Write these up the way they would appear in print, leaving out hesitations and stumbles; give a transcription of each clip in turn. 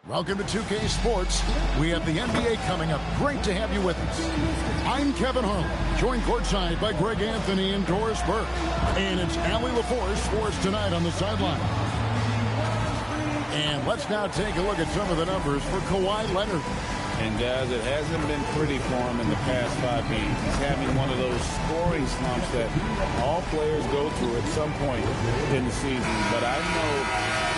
Welcome to 2K Sports. We have the NBA coming up. Great to have you with us. I'm Kevin Harlan, joined courtside by Greg Anthony and Doris Burke. And it's Allie LaForce for us tonight on the sideline. And let's now take a look at some of the numbers for Kawhi Leonard. And guys, it hasn't been pretty for him in the past 5 games. He's having one of those scoring slumps that all players go through at some point in the season. But I know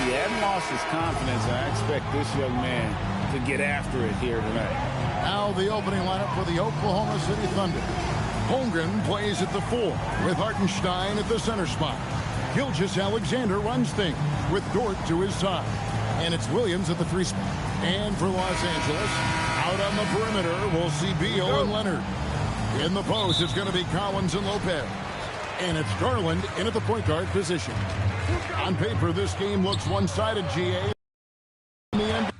he hadn't lost his confidence, and I expect this young man to get after it here tonight. Now the opening lineup for the Oklahoma City Thunder. Holmgren plays at the 4 with Hartenstein at the center spot. Gilgeous-Alexander runs things with Dort to his side. And it's Williams at the 3 spot. And for Los Angeles, out on the perimeter, we'll see Beal and Leonard. In the post, it's going to be Collins and Lopez. And it's Garland in at the point guard position. On paper, this game looks one-sided, GA. In the end,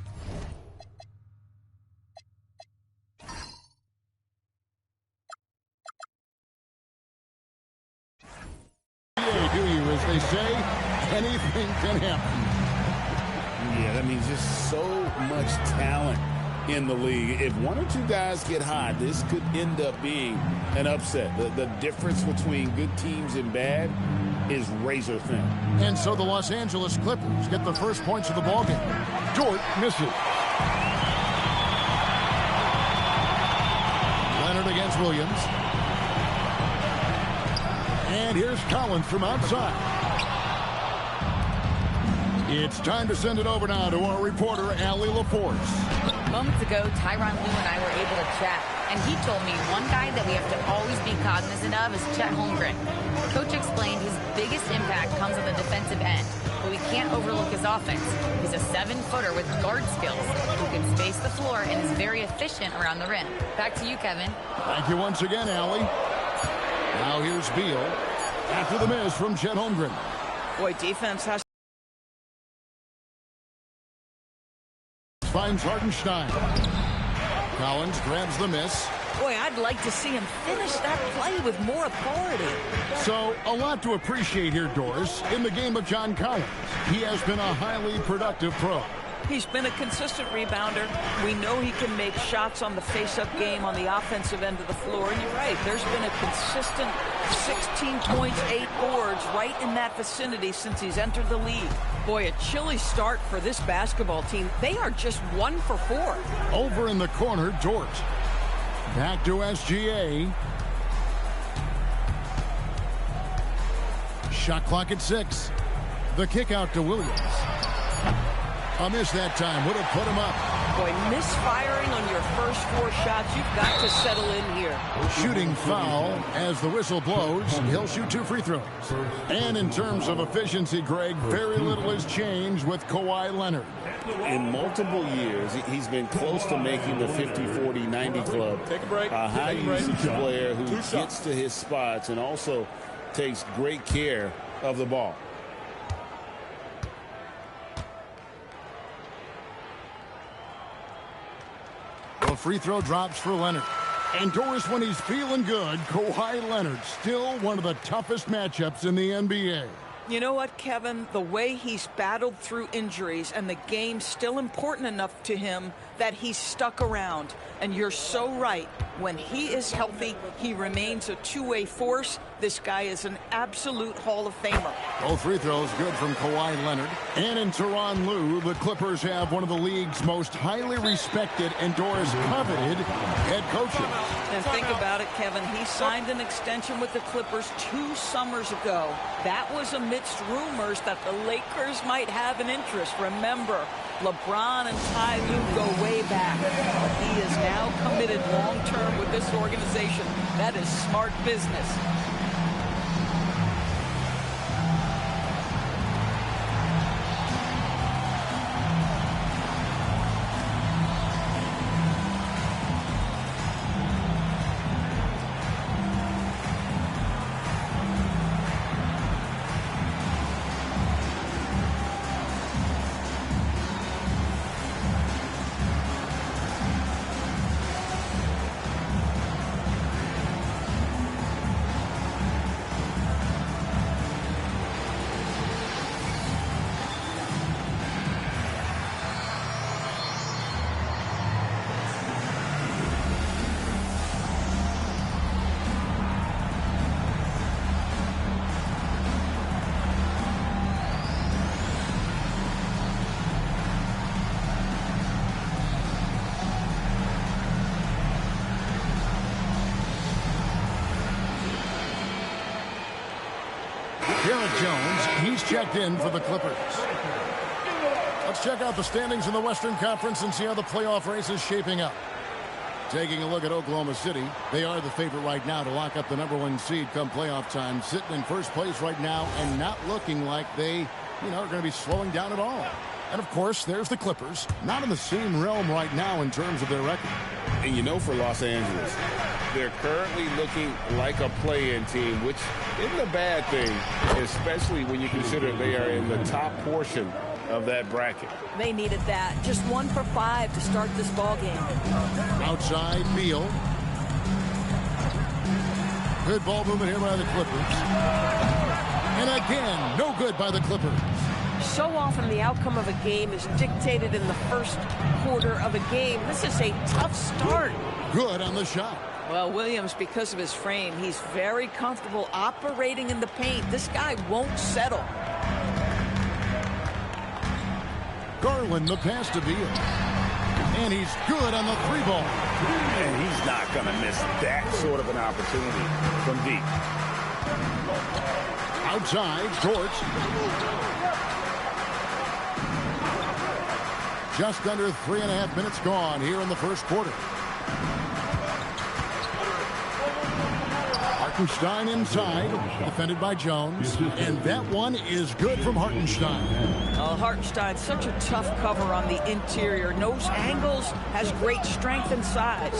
do you, as they say, anything can happen. Yeah, that means just so much talent in the league. If one or two guys get hot, this could end up being an upset. The difference between good teams and bad is razor thin. And so the Los Angeles Clippers get the first points of the ballgame. Dort misses. Leonard against Williams. And here's Collins from outside. It's time to send it over now to our reporter, Allie LaForce. Moments ago, Tyronn Lue and I were able to chat, and he told me one guy that we have to always be cognizant of is Chet Holmgren. Coach explained his biggest impact comes on the defensive end, but we can't overlook his offense. He's a 7-footer with guard skills who can space the floor and is very efficient around the rim. Back to you, Kevin. Thank you once again, Allie. Now here's Beal after the miss from Chet Holmgren. Boy, defense has finds Hartenstein. Collins grabs the miss. Boy, I'd like to see him finish that play with more authority. So, a lot to appreciate here, Doris, in the game of John Collins. He has been a highly productive pro. He's been a consistent rebounder. We know he can make shots on the face-up game on the offensive end of the floor. And you're right, there's been a consistent 16 points, 8 boards right in that vicinity since he's entered the league. Boy, a chilly start for this basketball team. They are just 1 for 4. Over in the corner, Dort. Back to SGA. Shot clock at 6. The kick out to Williams. A miss that time would have put him up. Boy, misfiring on your first 4 shots. You've got to settle in here. Shooting foul as the whistle blows. He'll shoot 2 free throws. And in terms of efficiency, Greg, very little has changed with Kawhi Leonard. In multiple years, he's been close to making the 50-40-90 club. Take a break. A high usage player who gets to his spots and also takes great care of the ball. A free throw drops for Leonard. And Doris, when he's feeling good, Kawhi Leonard, still one of the toughest matchups in the NBA. You know what, Kevin? The way he's battled through injuries and the game's still important enough to him that he's stuck around. And you're so right. When he is healthy, he remains a two-way force. This guy is an absolute Hall of Famer. Both free throws good from Kawhi Leonard. And in Tyronn Lue, the Clippers have one of the league's most highly respected and Doris coveted head coaches. And think about it, Kevin. He signed an extension with the Clippers 2 summers ago. That was amidst rumors that the Lakers might have an interest. Remember, LeBron and Ty Lue go way back. He is now committed long-term with this organization. That is smart business. Derek Jones, he's checked in for the Clippers. Let's check out the standings in the Western Conference and see how the playoff race is shaping up. Taking a look at Oklahoma City, they are the favorite right now to lock up the #1 seed come playoff time, sitting in first place right now and not looking like they, are going to be slowing down at all. And, of course, there's the Clippers, not in the same realm right now in terms of their record. And for Los Angeles, they're currently looking like a play-in team, which isn't a bad thing, especially when you consider they are in the top portion of that bracket. They needed that. Just 1 for 5 to start this ball game. Outside, Beal. Good ball movement here by the Clippers. And again, no good by the Clippers. So often the outcome of a game is dictated in the first quarter of a game. This is a tough start. Good on the shot. Well, Williams, because of his frame, he's very comfortable operating in the paint. This guy won't settle. Garland, the pass to Beal. And he's good on the 3-ball. And he's not going to miss that sort of an opportunity from deep. Outside, Dort. Just under 3.5 minutes gone here in the first quarter. Hartenstein inside, defended by Jones. And that one is good from Hartenstein. Hartenstein, such a tough cover on the interior. Knows angles, has great strength and size.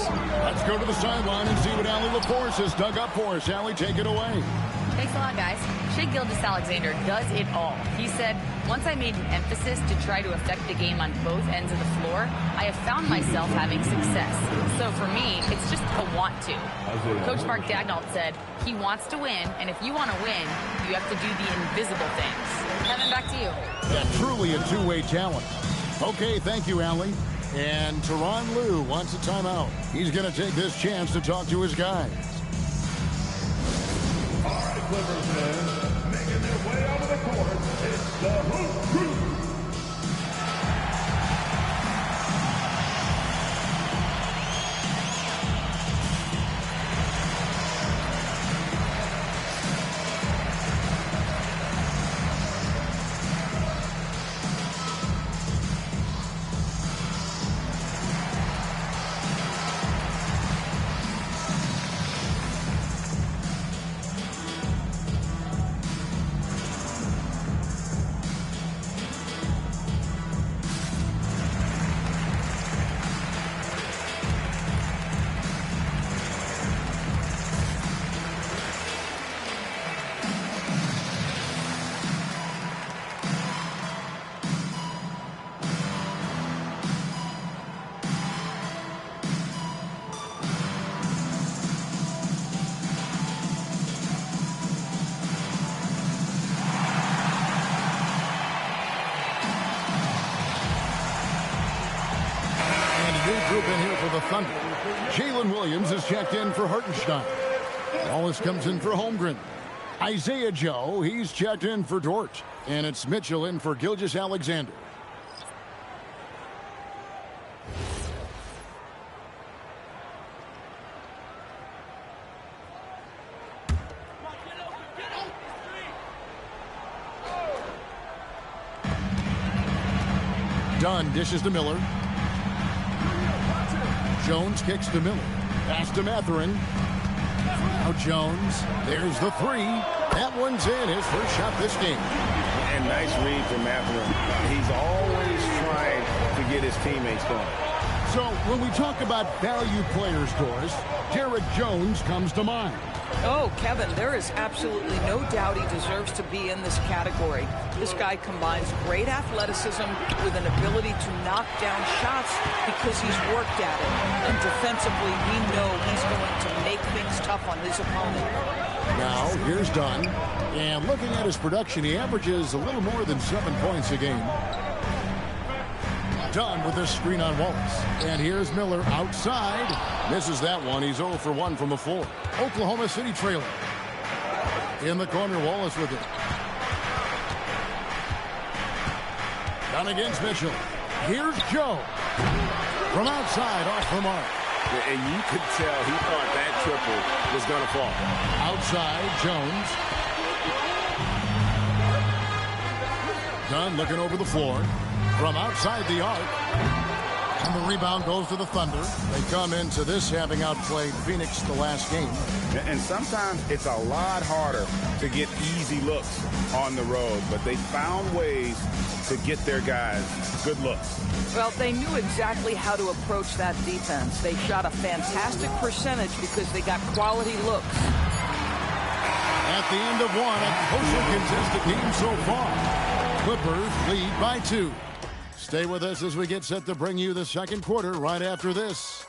Let's go to the sideline and see what Allie LaForce has dug up for us. Allie, take it away. Thanks a lot, guys. Shai Gilgeous-Alexander does it all. He said, once I made an emphasis to try to affect the game on both ends of the floor, I have found myself having success. So for me, it's just a want to. Coach Mark Daigneault said, he wants to win, and if you want to win, you have to do the invisible things. Kevin, back to you. Yeah, truly a two-way talent. Okay, thank you, Allie. And Tyronn Lue wants a timeout. He's going to take this chance to talk to his guys. All right, Clippers fans, making their way onto the court, it's the Hoop Crew. Group in here for the Thunder. Jalen Williams is checked in for Hartenstein. Wallace comes in for Holmgren. Isaiah Joe, he's checked in for Dort. And it's Mitchell in for Gilgeous-Alexander. Dunn dishes to Miller. Jones kicks to Miller. Pass to Mathurin. Now Jones. There's the 3. That one's in. His first shot this game. And nice read from Mathurin. He's always trying to get his teammates going. So when we talk about value players, Doris, Derek Jones comes to mind. Oh, Kevin, there is absolutely no doubt he deserves to be in this category. This guy combines great athleticism with an ability to knock down shots because he's worked at it. And defensively, we know he's going to make things tough on his opponent. Now, here's Dunn. And looking at his production, he averages a little more than 7 points a game. Dunn with this screen on Wallace. And here's Miller outside. Misses that one. He's 0 for 1 from the floor. Oklahoma City trailing. In the corner, Wallace with it. Down against Mitchell. Here's Joe. From outside, off the mark. And you could tell he thought that triple was going to fall. Outside, Jones. Dunn looking over the floor from outside the arc. And the rebound goes to the Thunder. They come into this having outplayed Phoenix the last game. And sometimes it's a lot harder to get easy looks on the road, but they found ways to get their guys good looks. Well, they knew exactly how to approach that defense. They shot a fantastic percentage because they got quality looks. At the end of one, a closely contested game so far. Clippers lead by 2. Stay with us as we get set to bring you the second quarter right after this.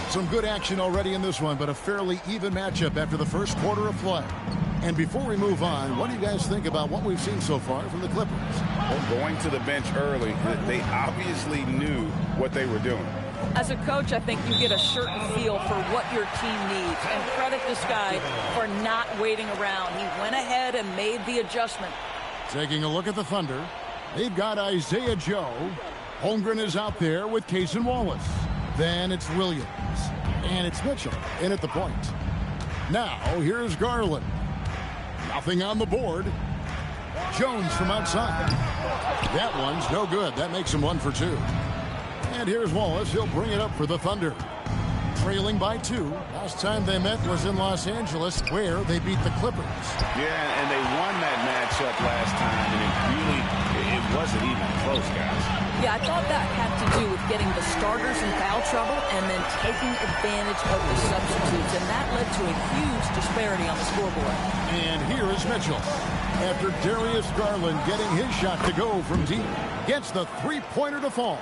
Some good action already in this one, but a fairly even matchup after the first quarter of play. And before we move on, what do you guys think about what we've seen so far from the Clippers? Well, going to the bench early, they obviously knew what they were doing. As a coach, I think you get a certain feel for what your team needs. And credit this guy for not waiting around. He went ahead and made the adjustment. Taking a look at the Thunder, they've got Isaiah Joe. Holmgren is out there with Cason Wallace. Then it's Williams. And it's Mitchell in at the point. Now, here's Garland. Nothing on the board. Jones from outside. That one's no good. That makes him 1 for 2. And here's Wallace. He'll bring it up for the Thunder. Trailing by 2. Last time they met was in Los Angeles, where they beat the Clippers. Yeah, and they won that matchup last time, and it wasn't even close, guys. Yeah, I thought that had to do with getting the starters in foul trouble and then taking advantage of the substitutes, and that led to a huge disparity on the scoreboard. And here is Mitchell. After Darius Garland getting his shot to go from deep, gets the three-pointer to fall.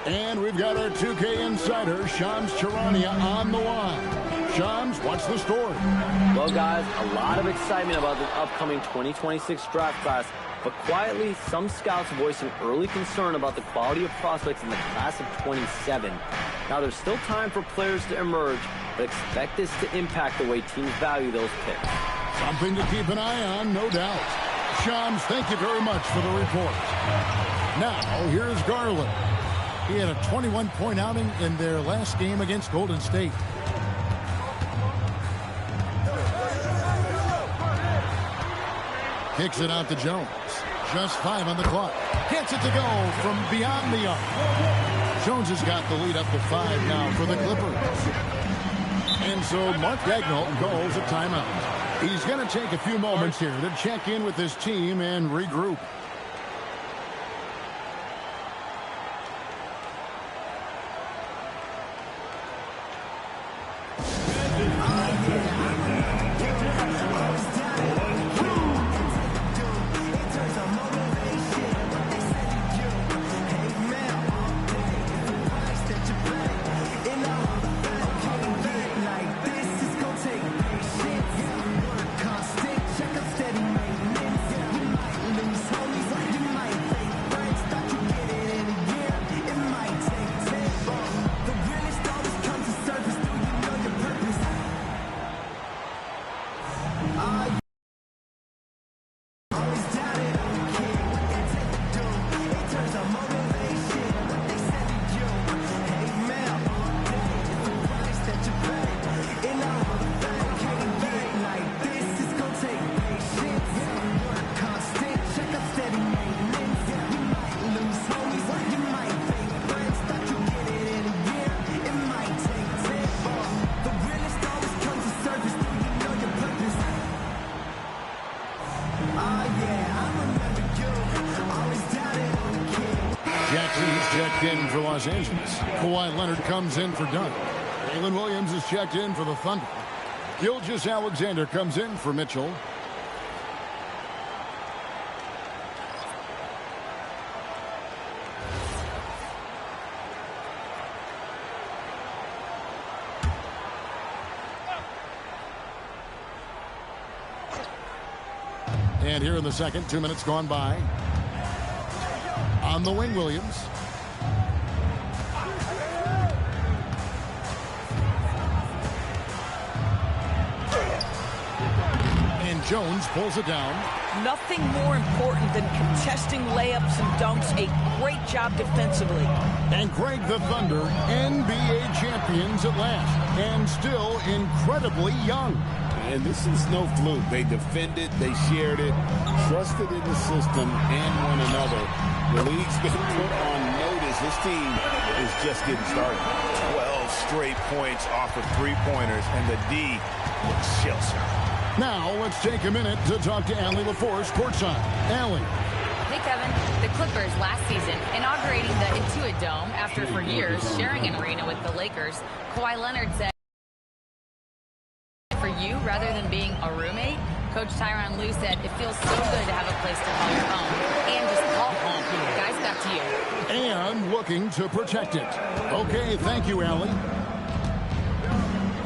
And we've got our 2K insider, Shams Charania, on the line. Shams, what's the story? Well, guys, a lot of excitement about this upcoming 2026 draft class, but quietly, some scouts voicing early concern about the quality of prospects in the class of 27. Now, there's still time for players to emerge, but expect this to impact the way teams value those picks. Something to keep an eye on, no doubt. Shams, thank you very much for the report. Now, here's Garland. He had a 21-point outing in their last game against Golden State. Kicks it out to Jones. Just 5 on the clock. Gets it to go from beyond the arc. Jones has got the lead up to 5 now for the Clippers. And so Mark Daigneault calls a timeout. He's going to take a few moments here to check in with his team and regroup. In for Los Angeles. Kawhi Leonard comes in for Dunn. Jalen Williams is checked in for the Thunder. Gilgeous-Alexander comes in for Mitchell. And here in the second, 2 minutes gone by. On the wing, Williams. Jones pulls it down. Nothing more important than contesting layups and dunks. A great job defensively. And Greg, the Thunder, NBA champions at last, and still incredibly young. And this is no fluke. They defended, they shared it, trusted in the system and one another. The league's been put on notice. This team is just getting started. 12 straight points off of three-pointers, and the D looks shell-shocked. Now let's take a minute to talk to Allie LaForce courtside. Allie. Hey, Kevin. The Clippers last season inaugurating the Intuit Dome after for years sharing an arena with the Lakers. Kawhi Leonard said, for you rather than being a roommate. Coach Tyronn Lue said it feels so good to have a place to call your own and just call home. Guys, back to you. And looking to protect it. Okay, thank you, Allie.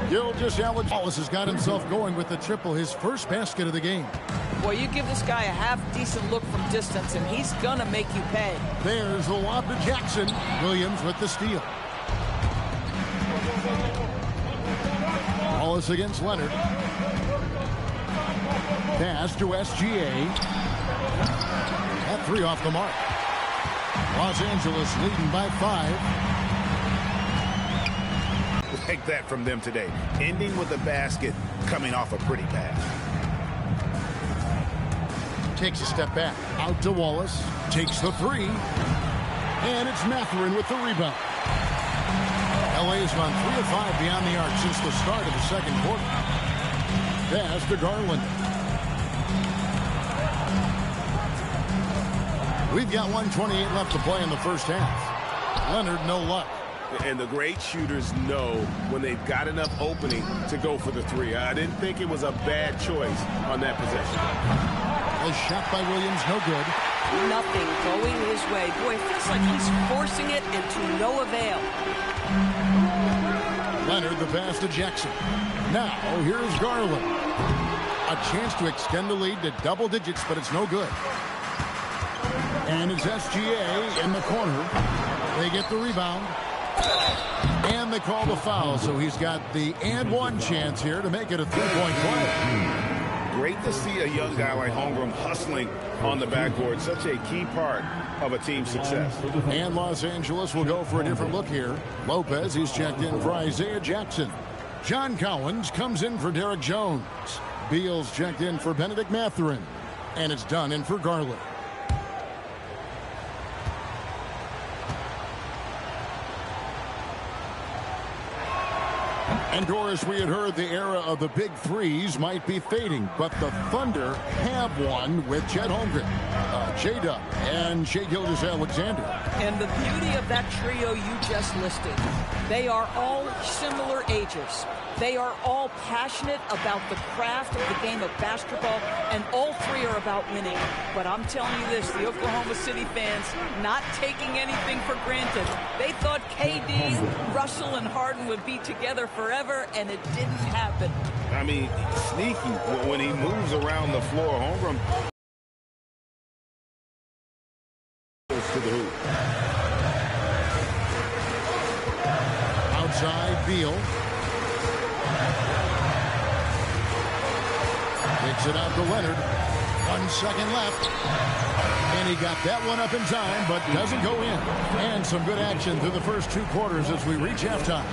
Gilgeous-Alexander Wallace has got himself going with the triple, his first basket of the game. Boy, you give this guy a half-decent look from distance, and he's going to make you pay. There's the lob to Jackson. Williams with the steal. Wallace against Leonard. Pass to SGA. That three off the mark. Los Angeles leading by 5. Like that from them today. Ending with a basket, coming off a pretty pass. Takes a step back. Out to Wallace. Takes the three. And it's Mathurin with the rebound. LA's run 3 of 5 beyond the arc since the start of the second quarter. Pass to Garland. We've got 1:28 left to play in the first half. Leonard, no luck. And the great shooters know when they've got enough opening to go for the three. I didn't think it was a bad choice on that possession. A shot by Williams, no good. Nothing going his way. Boy, it feels like he's forcing it and to no avail. Leonard, the pass to Jackson. Now, here's Garland. A chance to extend the lead to double digits, but it's no good. And it's SGA in the corner. They get the rebound. And they call the foul, so he's got the and one chance here to make it a three-point play. Great to see a young guy like Holmgren hustling on the backboard. Such a key part of a team's success. And Los Angeles will go for a different look here. Lopez, he's checked in for Isaiah Jackson. John Collins comes in for Derek Jones. Beals checked in for Benedict Mathurin. And it's done in for Garland. And Doris, we had heard the era of the big threes might be fading, but the Thunder have one with Chet Holmgren, J-Dub, and Shai Gilgeous-Alexander. And the beauty of that trio you just listed, they are all similar ages. They are all passionate about the craft of the game of basketball, and all three are about winning. But I'm telling you this, the Oklahoma City fans not taking anything for granted. They thought KD, Russell, and Harden would be together forever, and it didn't happen. I mean, sneaky when he moves around the floor. Holmgren goes to the hoop. Outside, Beal. Takes it out to Leonard. 1 second left. And he got that one up in time, but doesn't go in. And some good action through the first 2 quarters as we reach halftime.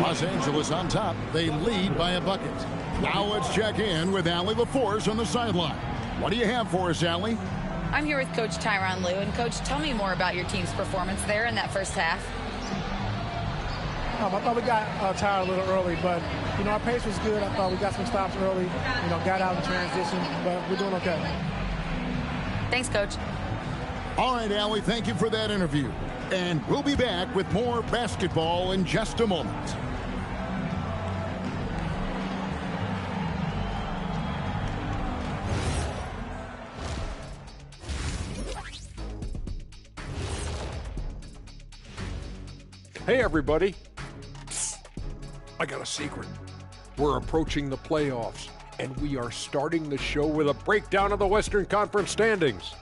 Los Angeles on top. They lead by a bucket. Now let's check in with Allie LaForce on the sideline. What do you have for us, Allie? I'm here with Coach Tyronn Lue. And, Coach, tell me more about your team's performance there in that first half. I thought we got tired a little early, but, our pace was good. I thought we got some stops early, got out in transition, but we're doing okay. Thanks, Coach. All right, Allie, thank you for that interview. And we'll be back with more basketball in just a moment. Hey, everybody. I got a secret. We're approaching the playoffs, and we are starting the show with a breakdown of the Western Conference standings.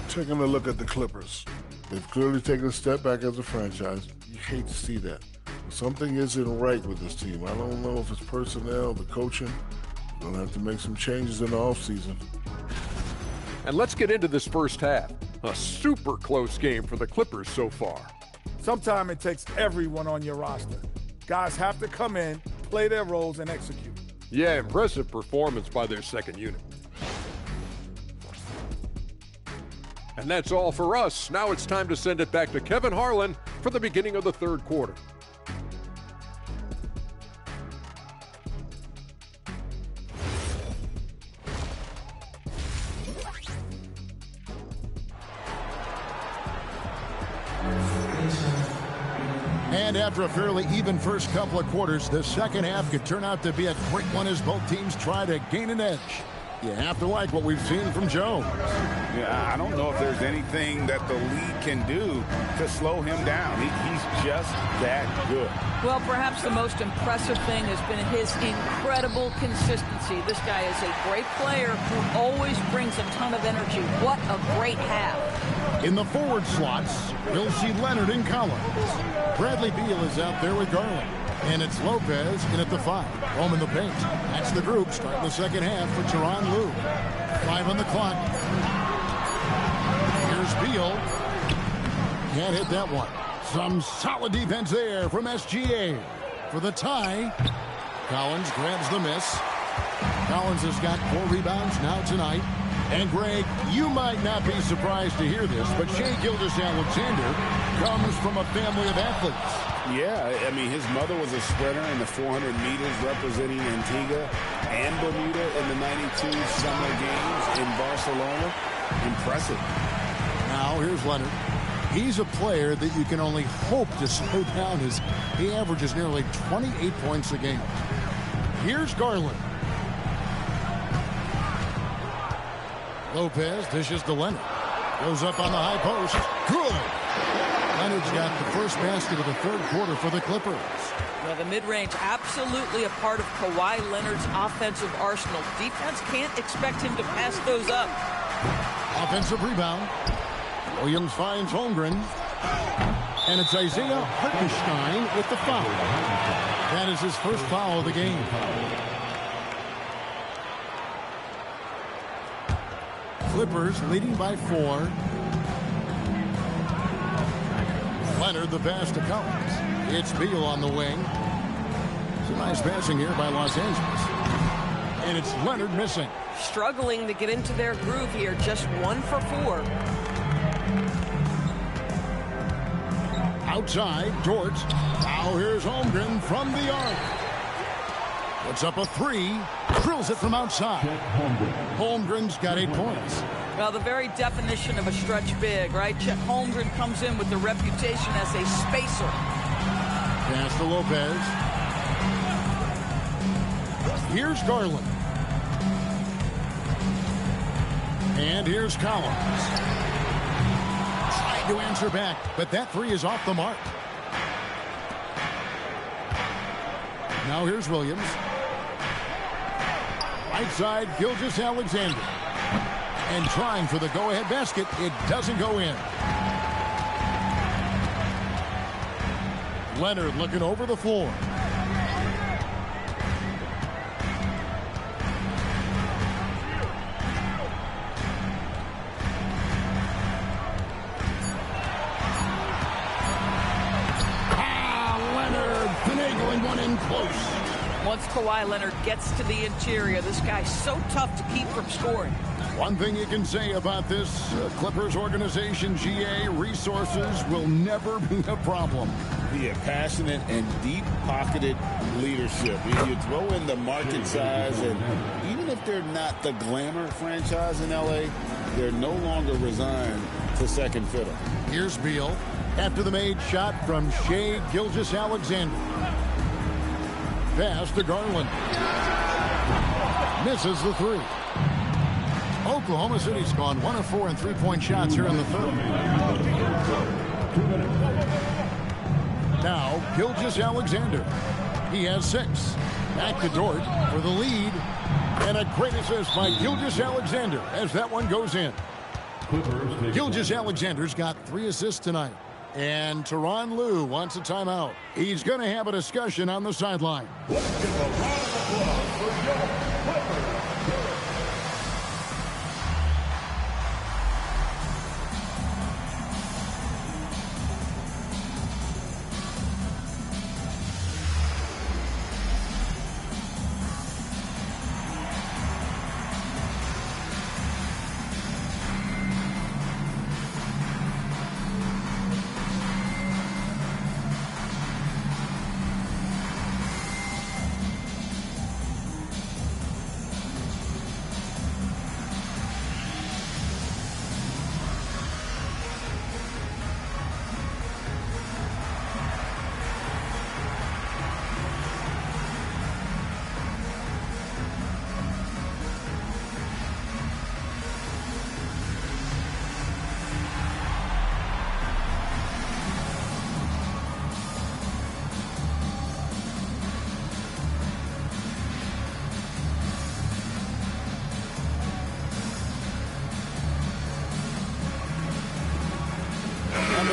Taking a look at the Clippers. They've clearly taken a step back as a franchise. You hate to see that. Something isn't right with this team. I don't know if it's personnel, the coaching, Gonna have to make some changes in the offseason. And let's get into this first half. A super close game for the Clippers so far. Sometimes it takes everyone on your roster. Guys have to come in, play their roles, and execute. Yeah, impressive performance by their second unit. And that's all for us. Now it's time to send it back to Kevin Harlan for the beginning of the third quarter. And after a fairly even first couple of quarters, the second half could turn out to be a quick one as both teams try to gain an edge. You have to like what we've seen from Jones. Yeah, I don't know if there's anything that the league can do to slow him down. He's just that good. Well, perhaps the most impressive thing has been his incredible consistency. This guy is a great player who always brings a ton of energy. What a great half. In the forward slots, we'll see Leonard and Collins. Bradley Beal is out there with Garland. And it's Lopez in at the 5. Home in the paint. That's the group starting the second half for Tyronn Lue. 5 on the clock. Here's Beal. Can't hit that one. Some solid defense there from SGA. For the tie, Collins grabs the miss. Collins has got 4 rebounds now tonight. And Greg, you might not be surprised to hear this, but Shai Gilgeous-Alexander comes from a family of athletes. Yeah, I mean, his mother was a sprinter in the 400 meters representing Antigua and Bermuda in the 92 Summer Games in Barcelona. Impressive. Now, here's Leonard. He's a player that you can only hope to slow down as he averages nearly 28 points a game. Here's Garland. Lopez dishes to Leonard. Goes up on the high post. Good. Leonard's got the first basket of the third quarter for the Clippers. Well, the mid-range absolutely a part of Kawhi Leonard's offensive arsenal. Defense can't expect him to pass those up. Offensive rebound. Williams finds Holmgren. And it's Isaiah Hartenstein with the foul. That is his first foul of the game. Clippers leading by 4. Leonard the pass to Collins. It's Beal on the wing. Some nice passing here by Los Angeles. And it's Leonard missing. Struggling to get into their groove here. Just 1 for 4. Outside, Dort. Now here's Holmgren from the arc. Puts up a 3. Drills it from outside. Holmgren's got 8 points. Well, the very definition of a stretch big, right? Chet Holmgren comes in with the reputation as a spacer. Pass to Lopez. Here's Garland. And here's Collins. Trying to answer back, but that 3 is off the mark. Now here's Williams. Right side, Gilgeous-Alexander. And trying for the go-ahead basket. It doesn't go in. Leonard looking over the floor. Leonard finagling one in close. Once Kawhi Leonard gets to the interior, this guy's so tough to keep from scoring. One thing you can say about this Clippers organization, GA, resources will never be a problem. Yeah, passionate and deep-pocketed leadership. You throw in the market size, and even if they're not the glamour franchise in L.A., they're no longer resigned to second fiddle. Here's Beal after the made shot from Shai Gilgeous-Alexander. Pass to Garland. Misses the 3. Oklahoma City's gone 1 of 4 in three-point shots here in the third. Now, Gilgeous-Alexander. He has 6. Back to Dort for the lead. And a great assist by Gilgeous-Alexander as that one goes in. Gilgeous-Alexander's got 3 assists tonight. And Tyronn Lue wants a timeout. He's going to have a discussion on the sideline. Let's give a round of applause for your Clippers.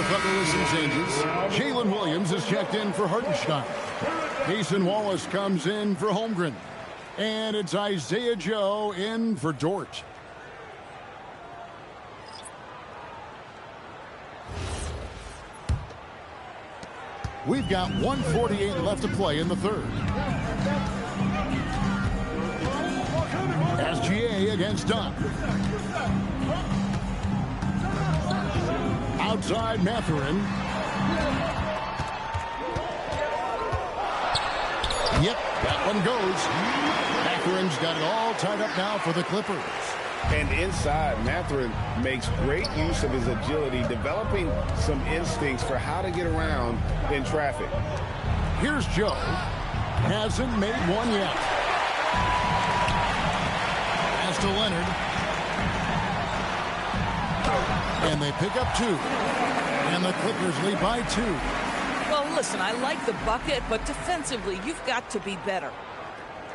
the Thunder with some changes. Jalen Williams is checked in for Hartenstein. Mason Wallace comes in for Holmgren. And it's Isaiah Joe in for Dort. We've got 1:48 left to play in the third. SGA against Dunn. Outside Mathurin. Yep, that one goes. Mathurin's got it all tied up now for the Clippers. And inside, Mathurin makes great use of his agility, developing some instincts for how to get around in traffic. Here's Joe. Hasn't made one yet. Pass to Leonard. And they pick up 2. And the Clippers lead by 2. Well, listen, I like the bucket, but defensively, you've got to be better.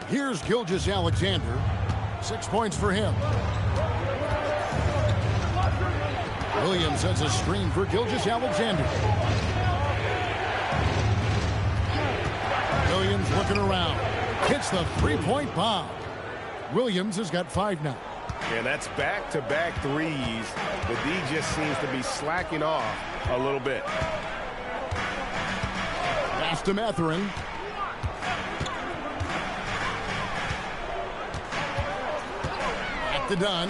Here's Gilgeous-Alexander. 6 points for him. Williams sets a screen for Gilgeous-Alexander. Williams looking around. Hits the three-point bomb. Williams has got 5 now. And that's back-to-back threes. The D just seems to be slacking off a little bit. Pass to Mathurin. Back to Dunn.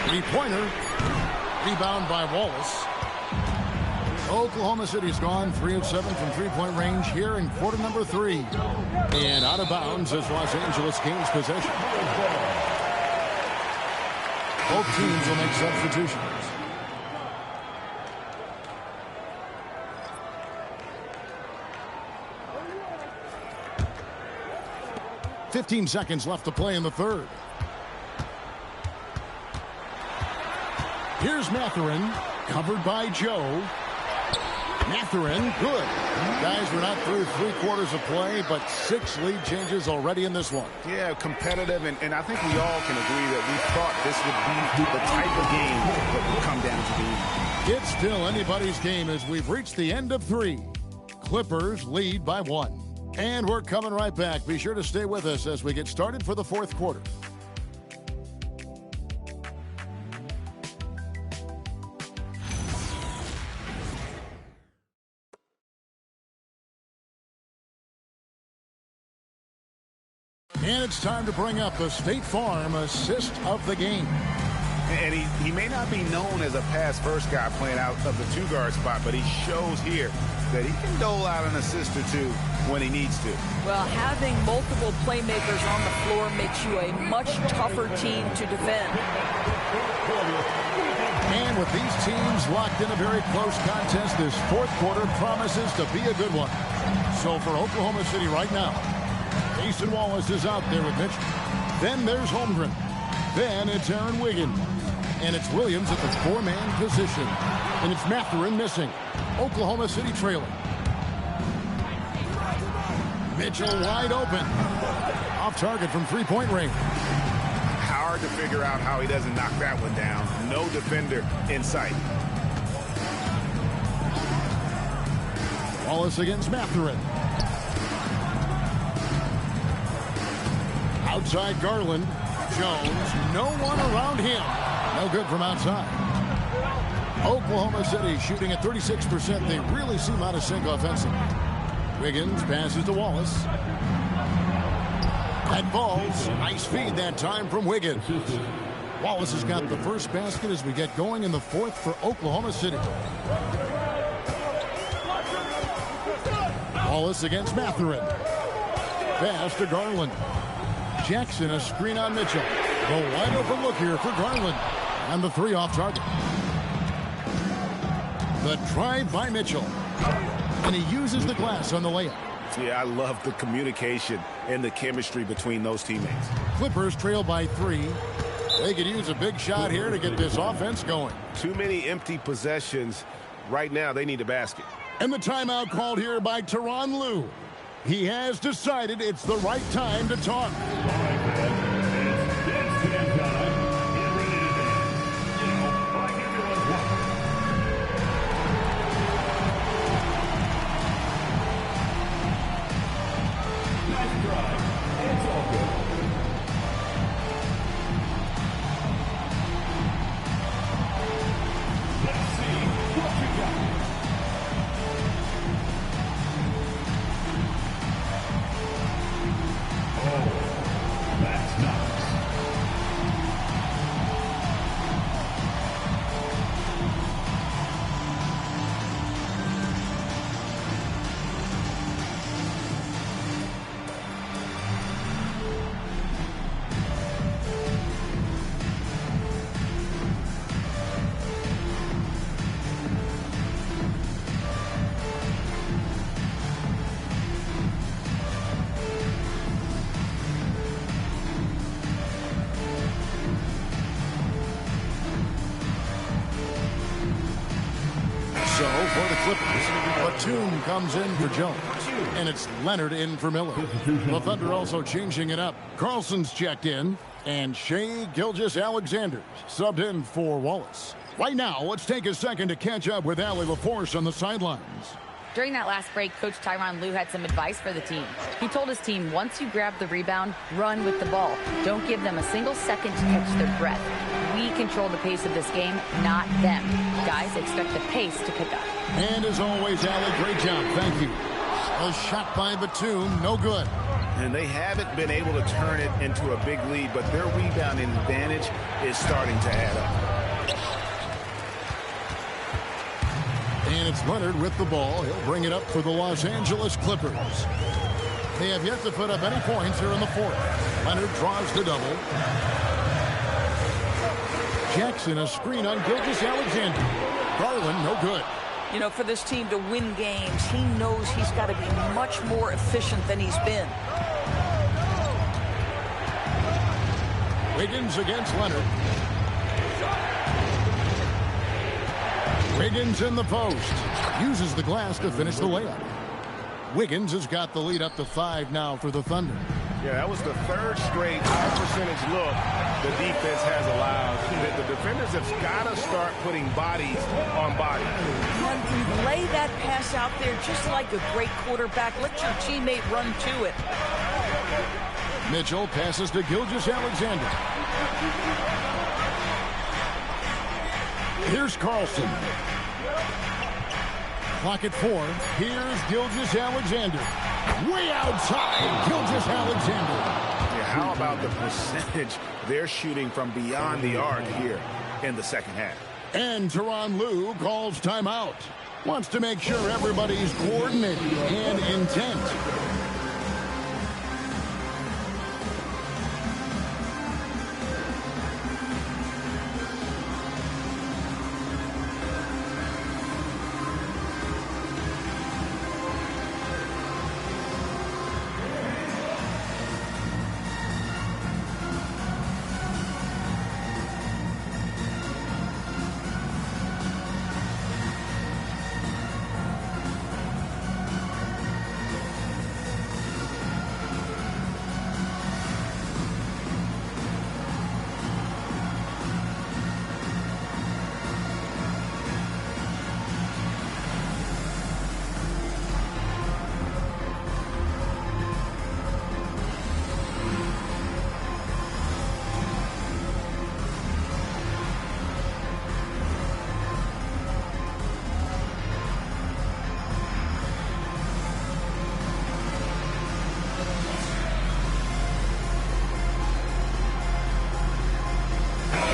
Three-pointer. Rebound by Wallace. Oklahoma City's gone 3 of 7 from three-point range here in quarter number 3. And out of bounds as Los Angeles gains possession. Both teams will make substitutions. .15 seconds left to play in the third. Here's Mathurin, covered by Joe. Mathurin, good. Guys, we're not through 3/4 of play, but 6 lead changes already in this one. Yeah, competitive, and I think we all can agree that we thought this would be the type of game that would come down to the end. It's still anybody's game as we've reached the end of 3. Clippers lead by 1. And we're coming right back. Be sure to stay with us as we get started for the 4th quarter. And it's time to bring up the State Farm assist of the game. And he may not be known as a pass-first guy playing out of the 2-guard spot, but he shows here that he can dole out an assist or 2 when he needs to. Well, having multiple playmakers on the floor makes you a much tougher team to defend. And with these teams locked in a very close contest, this 4th quarter promises to be a good one. So for Oklahoma City right now, Mason Wallace is out there with Mitchell. Then there's Holmgren. Then it's Aaron Wiggins. And it's Williams at the 4-man position. And it's Mathurin missing. Oklahoma City trailing. Mitchell wide open. Off target from 3-point range. Hard to figure out how he doesn't knock that one down. No defender in sight. Wallace against Mathurin. Outside Garland. Jones. No one around him. No good from outside. Oklahoma City shooting at 36%. They really seem out of sync offensively. Wiggins passes to Wallace. That falls. Nice feed that time from Wiggins. Wallace has got the first basket as we get going in the 4th for Oklahoma City. Wallace against Mathurin. Pass to Garland. Jackson, a screen on Mitchell. The wide open look here for Garland. And the 3 off target. The drive by Mitchell. And he uses the glass on the layup. Yeah, I love the communication and the chemistry between those teammates. Clippers trail by 3. They could use a big shot here to get this offense going. Too many empty possessions. Right now, they need a basket. And the timeout called here by Tyronn Lue. He has decided it's the right time to talk. So for the Clippers, Batum comes in for Jones, and it's Leonard in for Miller. The Thunder also changing it up. Carlson's checked in, and Shai Gilgeous-Alexander subbed in for Wallace. Right now, let's take a second to catch up with Allie LaForce on the sidelines. During that last break, Coach Tyronn Lue had some advice for the team. He told his team, once you grab the rebound, run with the ball. Don't give them a single second to catch their breath. We control the pace of this game, not them. Guys, expect the pace to pick up. And as always, Allie, great job. Thank you. A shot by Batum, no good. And they haven't been able to turn it into a big lead, but their rebounding advantage is starting to add up. And it's Leonard with the ball. He'll bring it up for the Los Angeles Clippers. They have yet to put up any points here in the fourth. Leonard draws the double. Jackson, a screen on Gilgeous-Alexander. Garland, no good. You know, for this team to win games, he knows he's got to be much more efficient than he's been. Wiggins against Leonard. Wiggins in the post. Uses the glass to finish the layup. Wiggins has got the lead up to 5 now for the Thunder. Yeah, that was the third straight high percentage look the defense has allowed. The defenders have got to start putting bodies on bodies. And you lay that pass out there just like a great quarterback. Let your teammate run to it. Mitchell passes to Gilgeous-Alexander. Here's Carlson. Clock at 4. Here's Gilgeous-Alexander. Way outside, Gilgeous-Alexander. Yeah, how about the percentage they're shooting from beyond the arc here in the second half? And Tyronn Lue calls timeout. Wants to make sure everybody's coordinated and intent.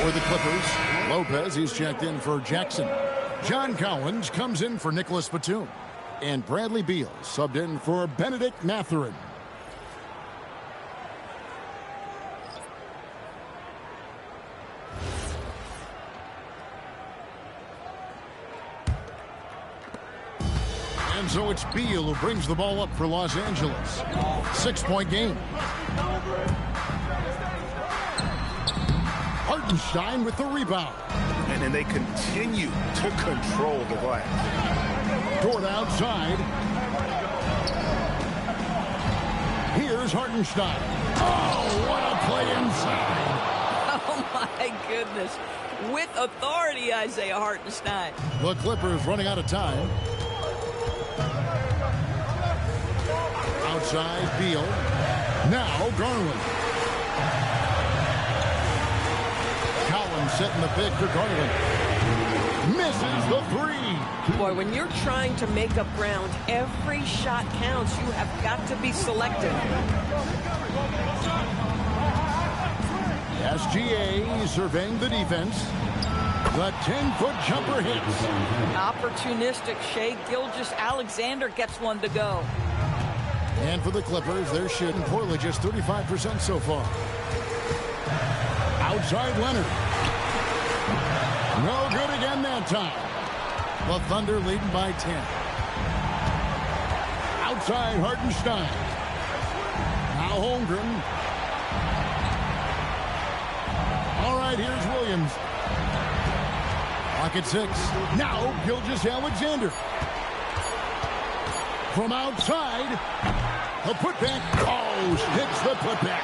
For the Clippers, Lopez, he's checked in for Jackson. John Collins comes in for Nicholas Batum. And Bradley Beal subbed in for Benedict Mathurin. And so it's Beal who brings the ball up for Los Angeles. 6-point game. Hartenstein with the rebound. And then they continue to control the glass. Toward outside. Here's Hartenstein. Oh, what a play inside. Oh, my goodness. With authority, Isaiah Hartenstein. The Clippers running out of time. Outside, Beal. Now, Garland. Collins setting the pick for Garland. Misses the three. Boy, when you're trying to make up ground, every shot counts. You have got to be selective. SGA surveying the defense. The 10-foot jumper hits. Opportunistic. Shai Gilgeous-Alexander gets one to go. And for the Clippers, they're shooting poorly, just 35% so far. Outside Leonard. No good again that time. The Thunder leading by 10. Outside Hartenstein. Now Holmgren. All right, here's Williams. Clock at 6. Now Gilgeous-Alexander. From outside. A putback. Oh, hits the putback.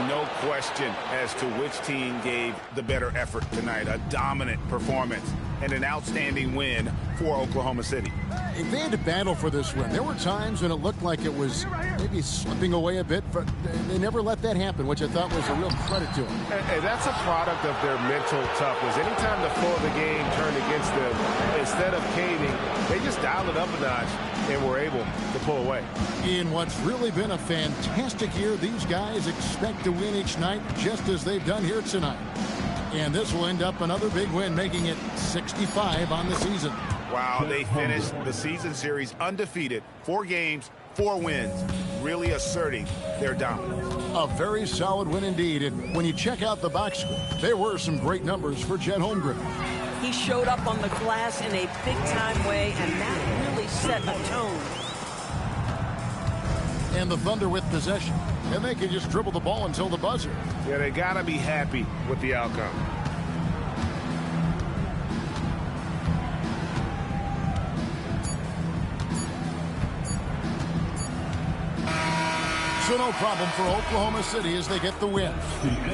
No question as to which team gave the better effort tonight. A dominant performance and an outstanding win for Oklahoma City. They had to battle for this win. There were times when it looked like it was maybe slipping away a bit, but they never let that happen, which I thought was a real credit to them. And that's a product of their mental toughness. Anytime the flow of the game turned against them, instead of caving, they just dialed it up a notch and were able to pull away. In what's really been a fantastic year, these guys expect to win each night just as they've done here tonight. And this will end up another big win, making it 65 on the season. Wow, they finished the season series undefeated. 4 games, 4 wins, really asserting their dominance. A very solid win indeed. And when you check out the box score, there were some great numbers for Chet Holmgren. He showed up on the glass in a big-time way, and that really set a tone. And the Thunder with possession. And they can just dribble the ball until the buzzer. Yeah, they got to be happy with the outcome. So no problem for Oklahoma City as they get the win.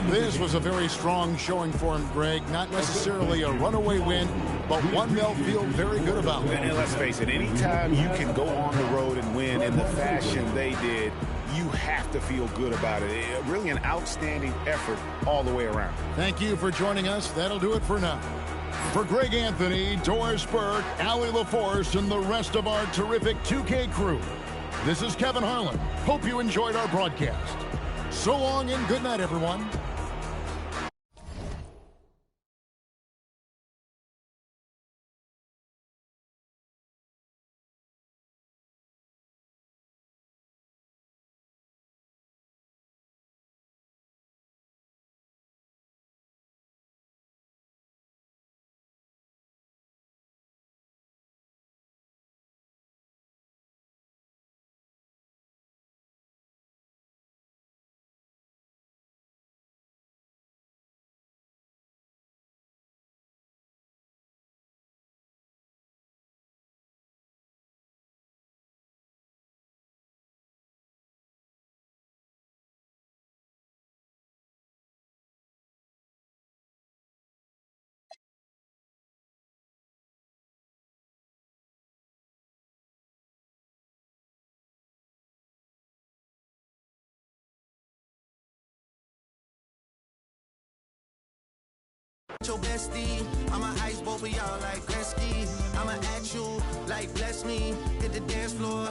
This was a very strong showing for him, Greg. Not necessarily a runaway win, but one they'll feel very good about. And let's face it, anytime you can go on the road and win in the fashion they did, you have to feel good about it. Really an outstanding effort all the way around. Thank you for joining us. That'll do it for now. For Greg Anthony, Doris Burke, Allie LaForce, and the rest of our terrific 2K crew, this is Kevin Harlan. Hope you enjoyed our broadcast. So long and good night, everyone. Your bestie, I'ma ice both of y'all like Gretzky. I'ma at you like bless me. Hit the dance floor,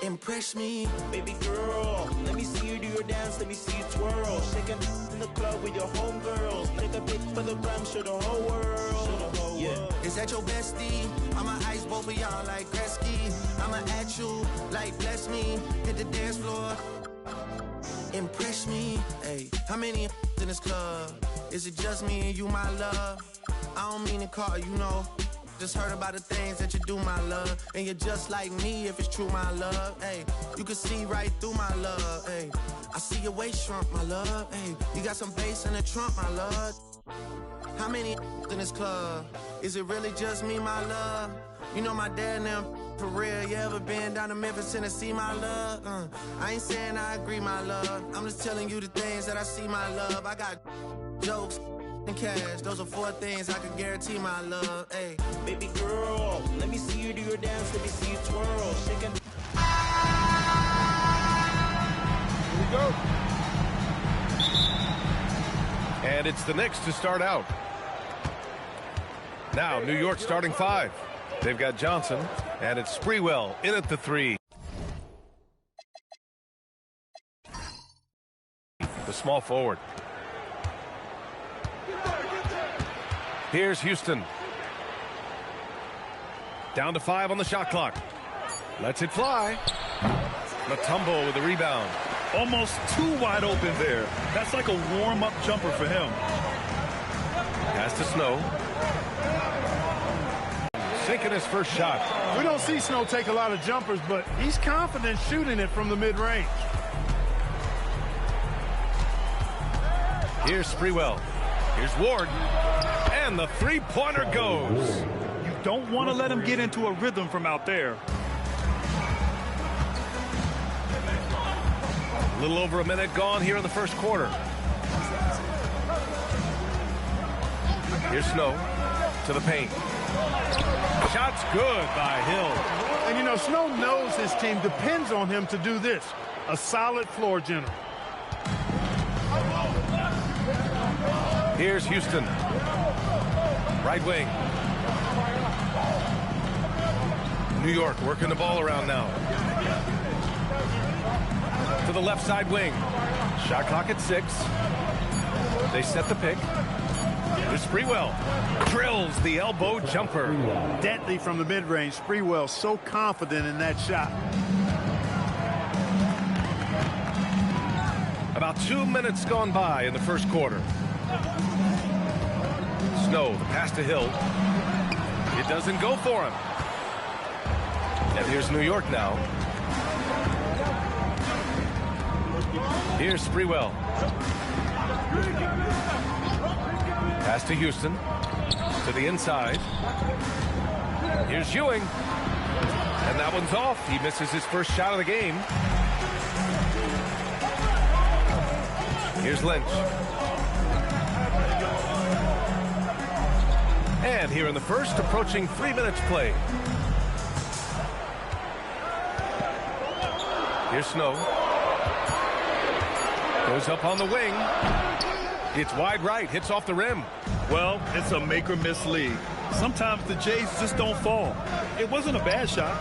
impress me. Baby girl, let me see you do your dance, let me see you twirl. Shaking in the club with your homegirls. Take a pic for the gram, show the whole world. Yeah. Is that your bestie? I'ma ice both of y'all like Gretzky. I'ma at you like bless me. Hit the dance floor, impress me. Hey, how many in this club? Is it just me and you, my love? I don't mean to call you, know. Just heard about the things that you do, my love. And you're just like me if it's true, my love. Hey, you can see right through my love. Hey, I see your waist shrunk, my love. Hey, you got some bass in the trunk, my love. How many in this club? Is it really just me, my love? You know my dad and them, for real. You ever been down to Memphis, Tennessee, my love? I ain't saying I agree, my love. I'm just telling you the things that I see, my love. I got jokes and cash. Those are 4 things I can guarantee, my love. Hey, baby girl, let me see you do your dance. Let me see you twirl. Shaking. Here we go. And it's the Knicks to start out. Now, New York starting 5. They've got Johnson, and it's Sprewell in at the 3. The small forward. Here's Houston. Down to 5 on the shot clock. Lets it fly. Mutombo with the rebound. Almost too wide open there. That's like a warm-up jumper for him. Pass to Snow. Sinking his first shot. We don't see Snow take a lot of jumpers, but he's confident shooting it from the mid-range. Here's Sprewell. Here's Ward. And the three-pointer goes. You don't want to let him get into a rhythm from out there. A little over a minute gone here in the first quarter. Here's Snow to the paint. Shot's good by Hill. And, you know, Snow knows his team depends on him to do this. A solid floor general. Here's Houston. Right wing. New York working the ball around now. To the left side wing. Shot clock at 6. They set the pick. Here's Sprewell. Drills the elbow jumper. Deadly from the mid-range. Sprewell so confident in that shot. About 2 minutes gone by in the first quarter. Snow, the pass to Hill. It doesn't go for him. And here's New York now. Here's Sprewell. Pass to Houston. To the inside. Here's Ewing. And that one's off. He misses his first shot of the game. Here's Lynch. And here in the first, approaching 3 minutes played. Here's Snow. Goes up on the wing. It's wide right, hits off the rim. Well, it's a make or miss league. Sometimes the Jays just don't fall. It wasn't a bad shot.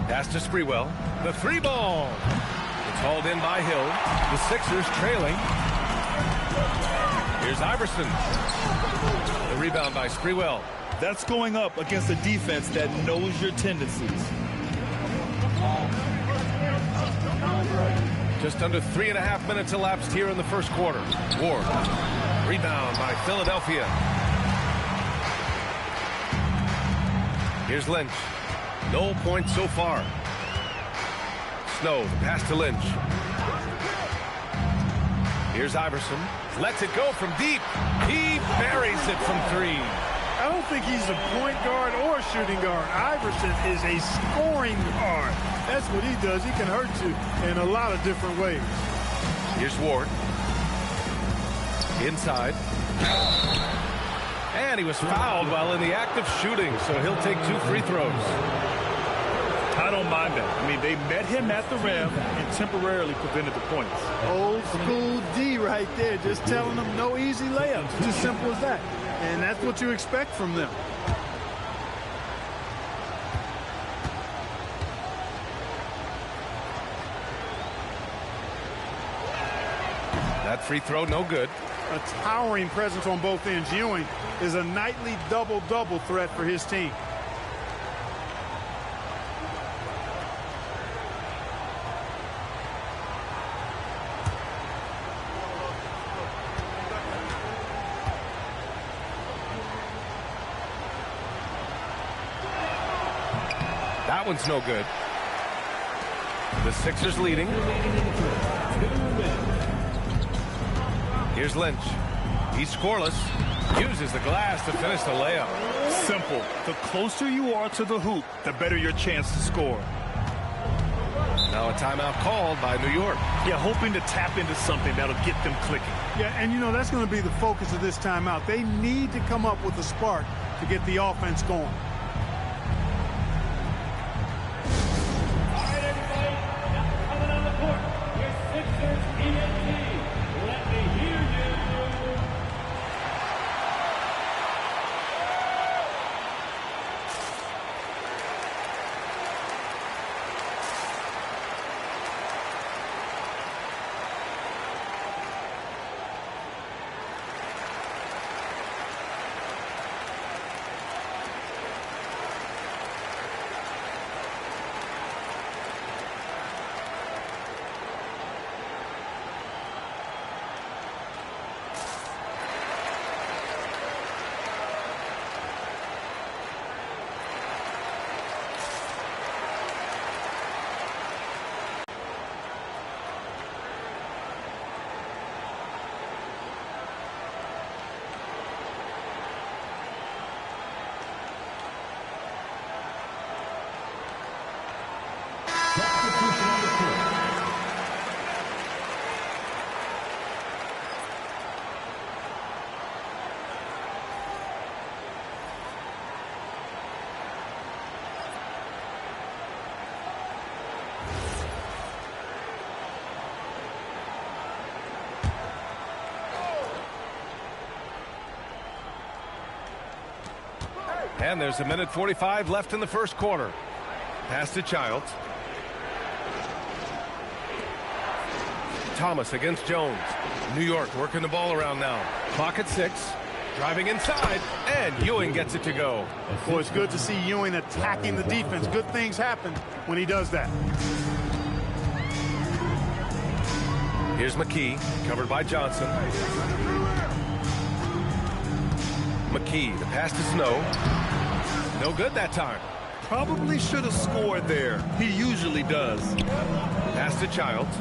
Pass to Sprewell. The three ball. It's hauled in by Hill. The Sixers trailing. Here's Iverson. The rebound by Sprewell. That's going up against a defense that knows your tendencies. Just under 3.5 minutes elapsed here in the first quarter. Ward. Rebound by Philadelphia. Here's Lynch. No points so far. Snow, the pass to Lynch. Here's Iverson. Lets it go from deep. He buries it from 3. I don't think he's a point guard or a shooting guard. Iverson is a scoring guard. That's what he does. He can hurt you in a lot of different ways. Here's Ward. Inside. And he was fouled while in the act of shooting, so he'll take 2 free throws. I don't mind that. I mean, they met him at the rim and temporarily prevented the points. Old school D right there, just telling them no easy layups. It's as simple as that. And that's what you expect from them. That free throw, no good. A towering presence on both ends. Ewing is a nightly double-double threat for his team. That one's no good. The Sixers leading. Here's Lynch. He's scoreless. Uses the glass to finish the layup. Simple. The closer you are to the hoop, the better your chance to score. Now a timeout called by New York. Yeah, hoping to tap into something that'll get them clicking. Yeah, and you know, that's going to be the focus of this timeout. They need to come up with a spark to get the offense going. And there's 1:45 left in the first quarter. Pass to Childs. Thomas against Jones. New York working the ball around now. Clock at 6. Driving inside, and Ewing gets it to go. Well, it's good to see Ewing attacking the defense. Good things happen when he does that. Here's McKee, covered by Johnson. McKee, the pass to Snow. No good that time. Probably should have scored there. He usually does. Pass to Childs.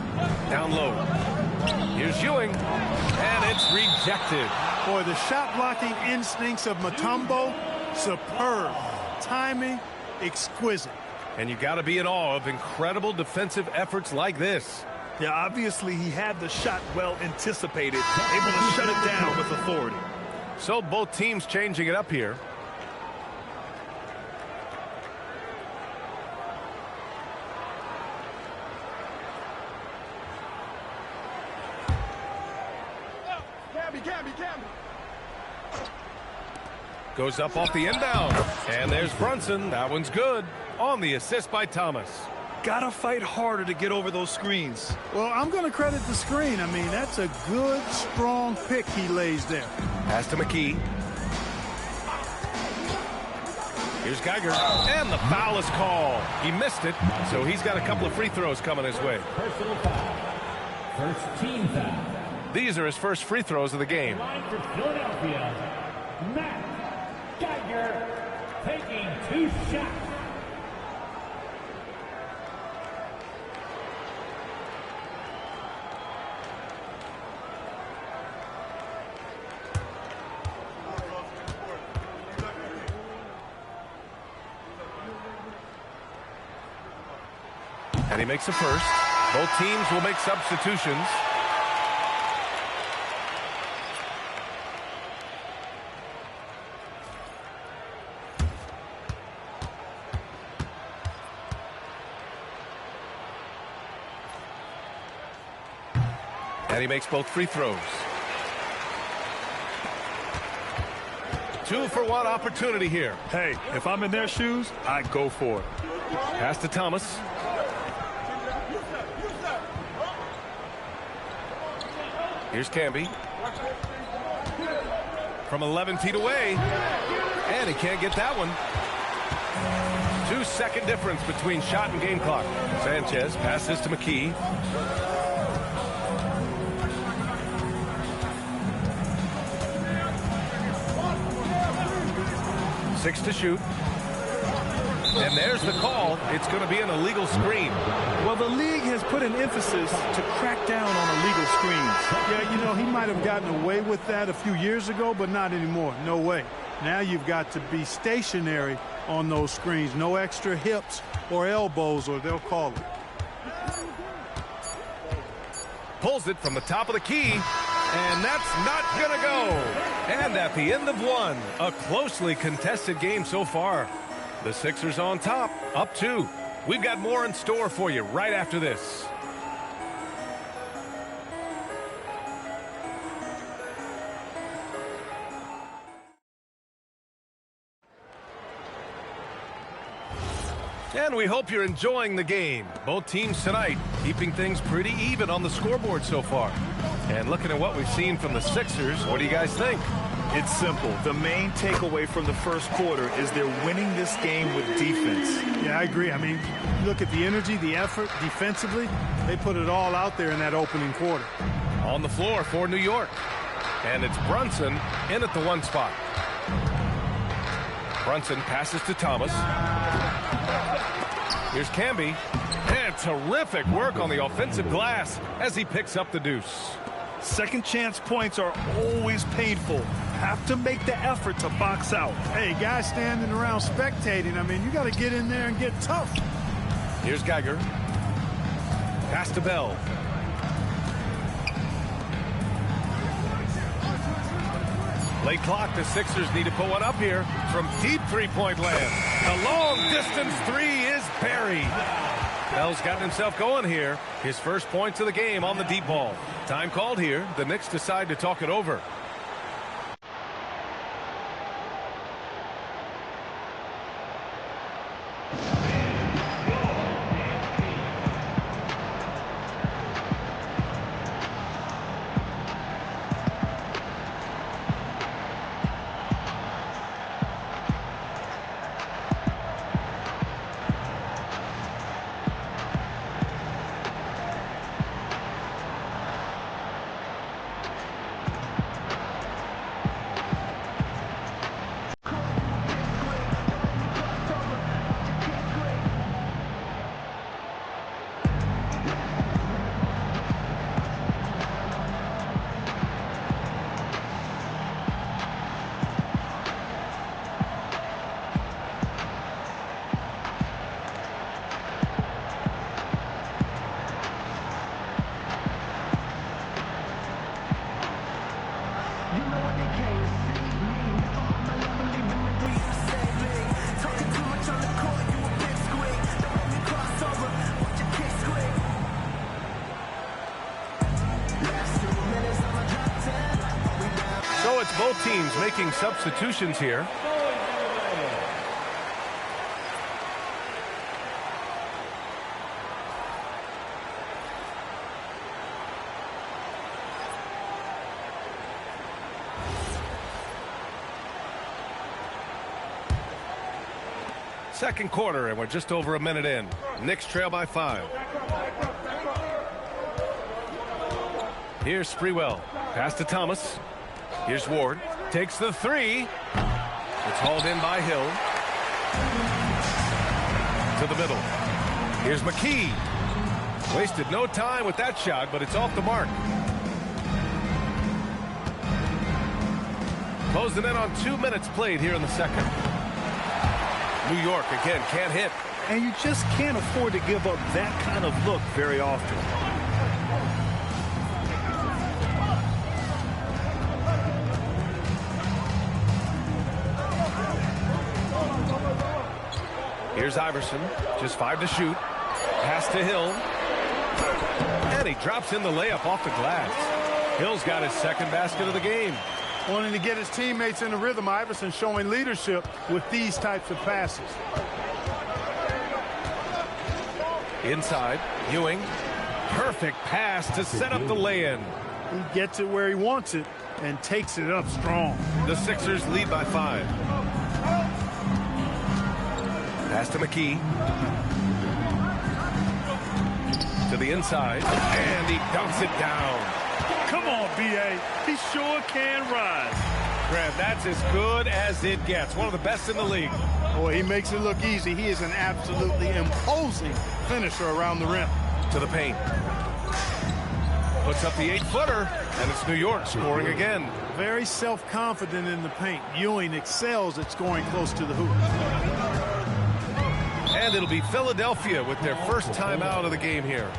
Down low. Here's Ewing, and it's rejected. Boy, the shot blocking instincts of Mutombo, superb. Timing, exquisite. And you got to be in awe of incredible defensive efforts like this. Yeah, obviously he had the shot well anticipated, able to shut it down with authority. So both teams changing it up here. Goes up off the inbound. And there's Brunson. That one's good. On the assist by Thomas. Gotta fight harder to get over those screens. Well, I'm going to credit the screen. I mean, that's a good, strong pick he lays there. Pass to McKee. Here's Geiger. And the foul is called. He missed it, so he's got a couple of free throws coming his way. Personal foul. First team foul. These are his first free throws of the game. Line for Philadelphia. Matt Geiger taking 2 shots. And he makes the first. Both teams will make substitutions. And he makes both free throws. 2-for-1 opportunity here. Hey, if I'm in their shoes, I'd go for it. Pass to Thomas. Here's Camby. From 11 feet away. And he can't get that one. 2-second difference between shot and game clock. Sanchez passes to McKee. Six to shoot. And there's the call. It's going to be an illegal screen. Well, the league has put an emphasis to crack down on illegal screens. Yeah, you know, he might have gotten away with that a few years ago, but not anymore. No way. Now you've got to be stationary on those screens. No extra hips or elbows, or they'll call it. Pulls it from the top of the key. And that's not going to go. And at the end of one, a closely contested game so far. The Sixers on top, up 2. We've got more in store for you right after this. And we hope you're enjoying the game. Both teams tonight keeping things pretty even on the scoreboard so far. And looking at what we've seen from the Sixers, what do you guys think? It's simple. The main takeaway from the first quarter is they're winning this game with defense. Yeah, I agree. I mean, look at the energy, the effort defensively. They put it all out there in that opening quarter. On the floor for New York. And it's Brunson in at the 1 spot. Brunson passes to Thomas. Here's Camby. And terrific work on the offensive glass as he picks up the deuce. Second chance points are always painful. Have to make the effort to box out. Hey, guys standing around spectating, I mean, you got to get in there and get tough. Here's Geiger. Pass to Bell. Late clock, the Sixers need to put one up here from deep three-point land. The long-distance 3 is buried. Bell's gotten himself going here. His first points of the game on the deep ball. Time called here. The Knicks decide to talk it over. it's both teams making substitutions here. Second quarter, and we're just over a minute in. Knicks trail by 5. Here's Sprewell. Pass to Thomas. Here's Ward. Takes the 3. It's hauled in by Hill. To the middle. Here's McKee. Wasted no time with that shot, but it's off the mark. Closing in on 2 minutes played here in the second. New York, again, can't hit. And you just can't afford to give up that kind of look very often. Here's Iverson, just 5 to shoot. Pass to Hill. And he drops in the layup off the glass. Hill's got his second basket of the game. Wanting to get his teammates in the rhythm, Iverson showing leadership with these types of passes. Inside, Ewing. Perfect pass to set up the lay-in. He gets it where he wants it and takes it up strong. The Sixers lead by 5. Pass to McKee. To the inside, and he dunks it down. Come on, B.A. He sure can rise. Graham, that's as good as it gets. One of the best in the league. Boy, he makes it look easy. He is an absolutely imposing finisher around the rim. To the paint. Puts up the 8-footer, and it's New York scoring again. Very self-confident in the paint. Ewing excels at scoring close to the hoop. And it'll be Philadelphia with their first time out of the game here.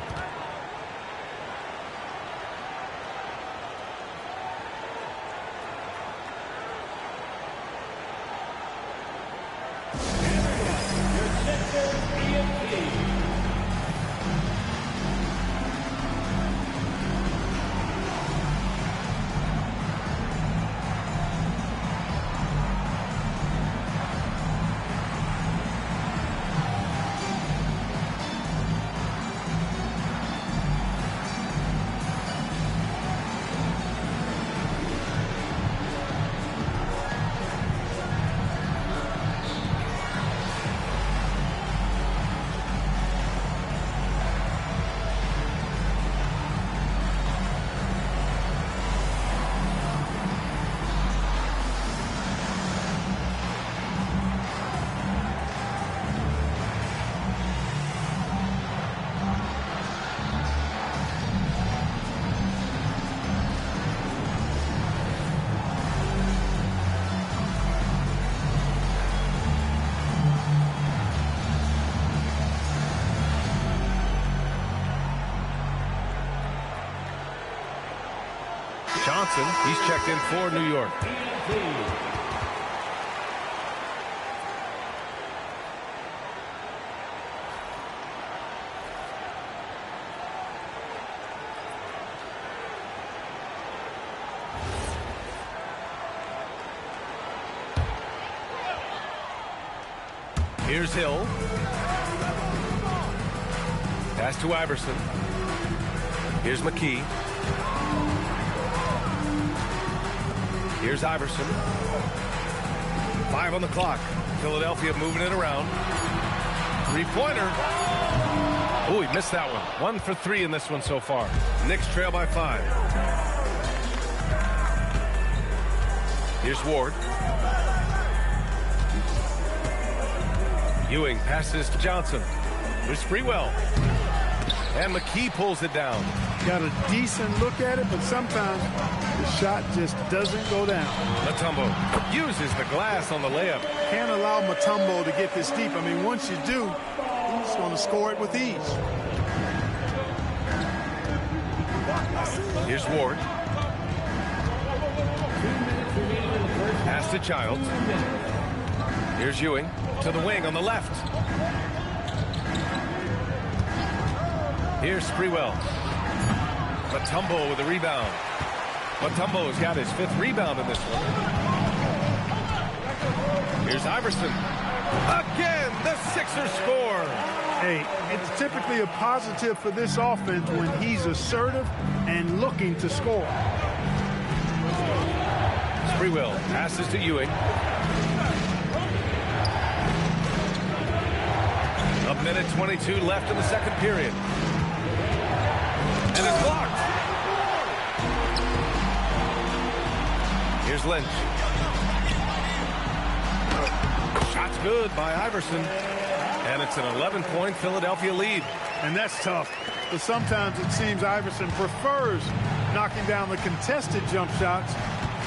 Johnson, he's checked in for New York. Here's Hill. Pass to Iverson. Here's McKee. Here's Iverson. 5 on the clock. Philadelphia moving it around. Three-pointer. Oh, he missed that one. 1 for 3 in this one so far. Knicks trail by 5. Here's Ward. Ewing passes to Johnson. There's Sprewell. And McKee pulls it down. Got a decent look at it, but sometimes the shot just doesn't go down. Mutombo uses the glass on the layup. Can't allow Mutombo to get this deep. I mean, once you do, he's going to score it with ease. Here's Ward. Pass to Childs. Here's Ewing to the wing on the left. Here's Sprewell. Mutombo with the rebound. Mutombo's got his 5th rebound in this one. Here's Iverson. Again, the Sixers score. Hey, it's typically a positive for this offense when he's assertive and looking to score. Sprewell passes to Ewing. A minute 22 left in the second period. And it's blocked. Here's Lynch. Shot's good by Iverson. And it's an 11-point Philadelphia lead. And that's tough. But sometimes it seems Iverson prefers knocking down the contested jump shots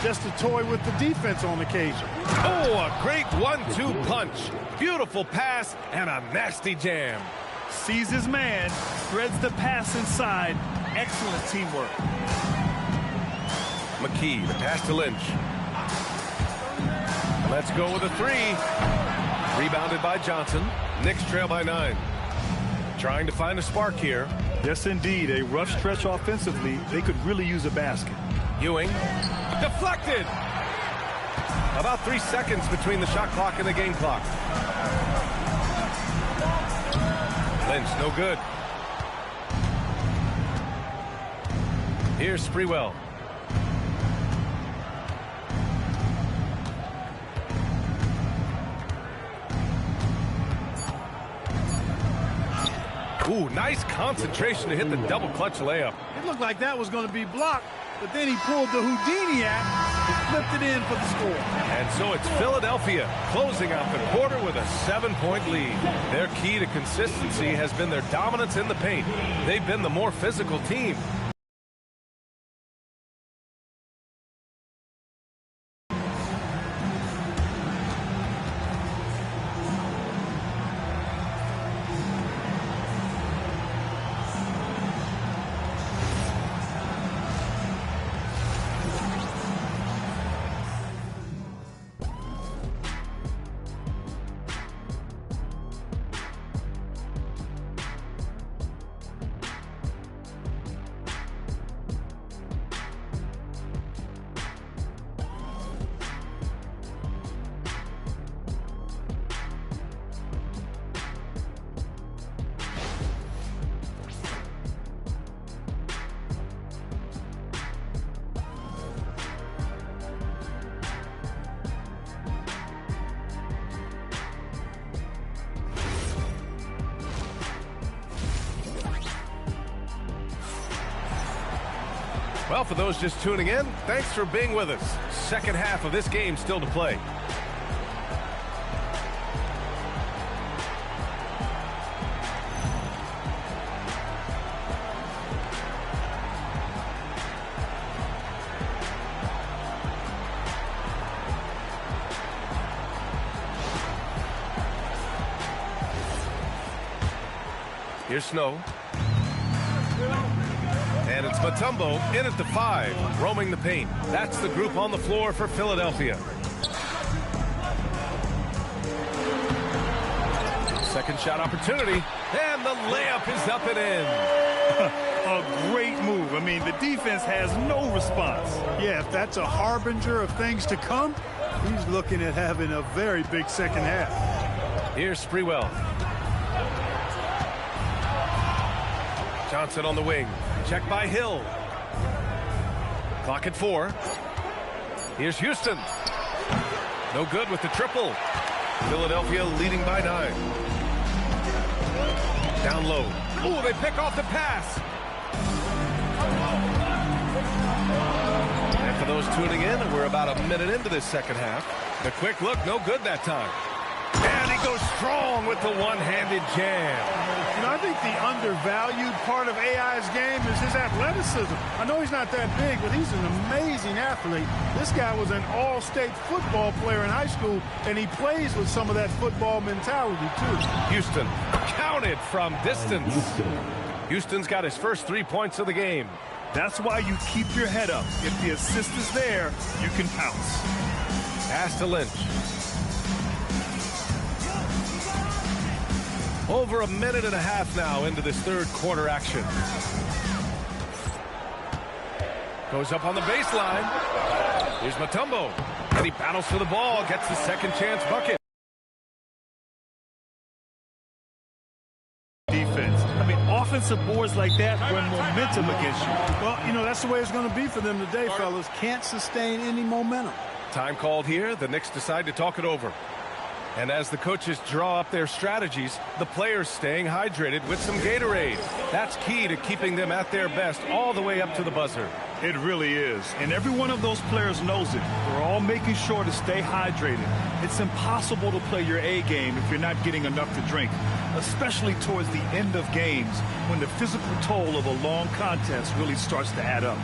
just to toy with the defense on occasion. Oh, a great 1-2 punch. Beautiful pass and a nasty jam. Sees his man, threads the pass inside. Excellent teamwork. McKee, the pass to Lynch. Let's go with a 3. Rebounded by Johnson. Knicks trail by 9. Trying to find a spark here. Yes, indeed. A rough stretch offensively. They could really use a basket. Ewing. Deflected. About 3 seconds between the shot clock and the game clock. Lynch, no good. Here's Sprewell. Ooh, nice concentration to hit the double clutch layup. It looked like that was going to be blocked, but then he pulled the Houdini act and flipped it in for the score. And so it's Philadelphia closing out the quarter with a 7-point lead. Their key to consistency has been their dominance in the paint. They've been the more physical team. Well, for those just tuning in, thanks for being with us. Second half of this game still to play. Here's Snow. And it's Mutombo in at the 5, roaming the paint. That's the group on the floor for Philadelphia. Second shot opportunity, and the layup is up and in. A great move. I mean, the defense has no response. Yeah, if that's a harbinger of things to come, he's looking at having a very big second half. Here's Sprewell. Johnson on the wing. Check by Hill. Clock at 4. Here's Houston. No good with the triple. Philadelphia leading by 9. Down low. Ooh, they pick off the pass. And for those tuning in, we're about a minute into this second half. The quick look, no good that time. And he goes strong with the one-handed jam. You know, I think the undervalued part of AI's game is his athleticism. I know he's not that big, but he's an amazing athlete. This guy was an all-state football player in high school, and he plays with some of that football mentality, too. Houston counted from distance. Houston's got his first 3 points of the game. That's why you keep your head up. If the assist is there, you can pounce. Pass to Lynch. Over a minute and a half now into this third quarter action. Goes up on the baseline. Here's Mutombo. And he battles for the ball, gets the second chance bucket. Defense. I mean, offensive boards like that bring momentum against you. Well, you know, that's the way it's going to be for them today, fellas. Can't sustain any momentum. Time called here. The Knicks decide to talk it over. And as the coaches draw up their strategies, the players staying hydrated with some Gatorade. That's key to keeping them at their best all the way up to the buzzer. It really is. And every one of those players knows it. They're all making sure to stay hydrated. It's impossible to play your A game if you're not getting enough to drink, especially towards the end of games when the physical toll of a long contest really starts to add up.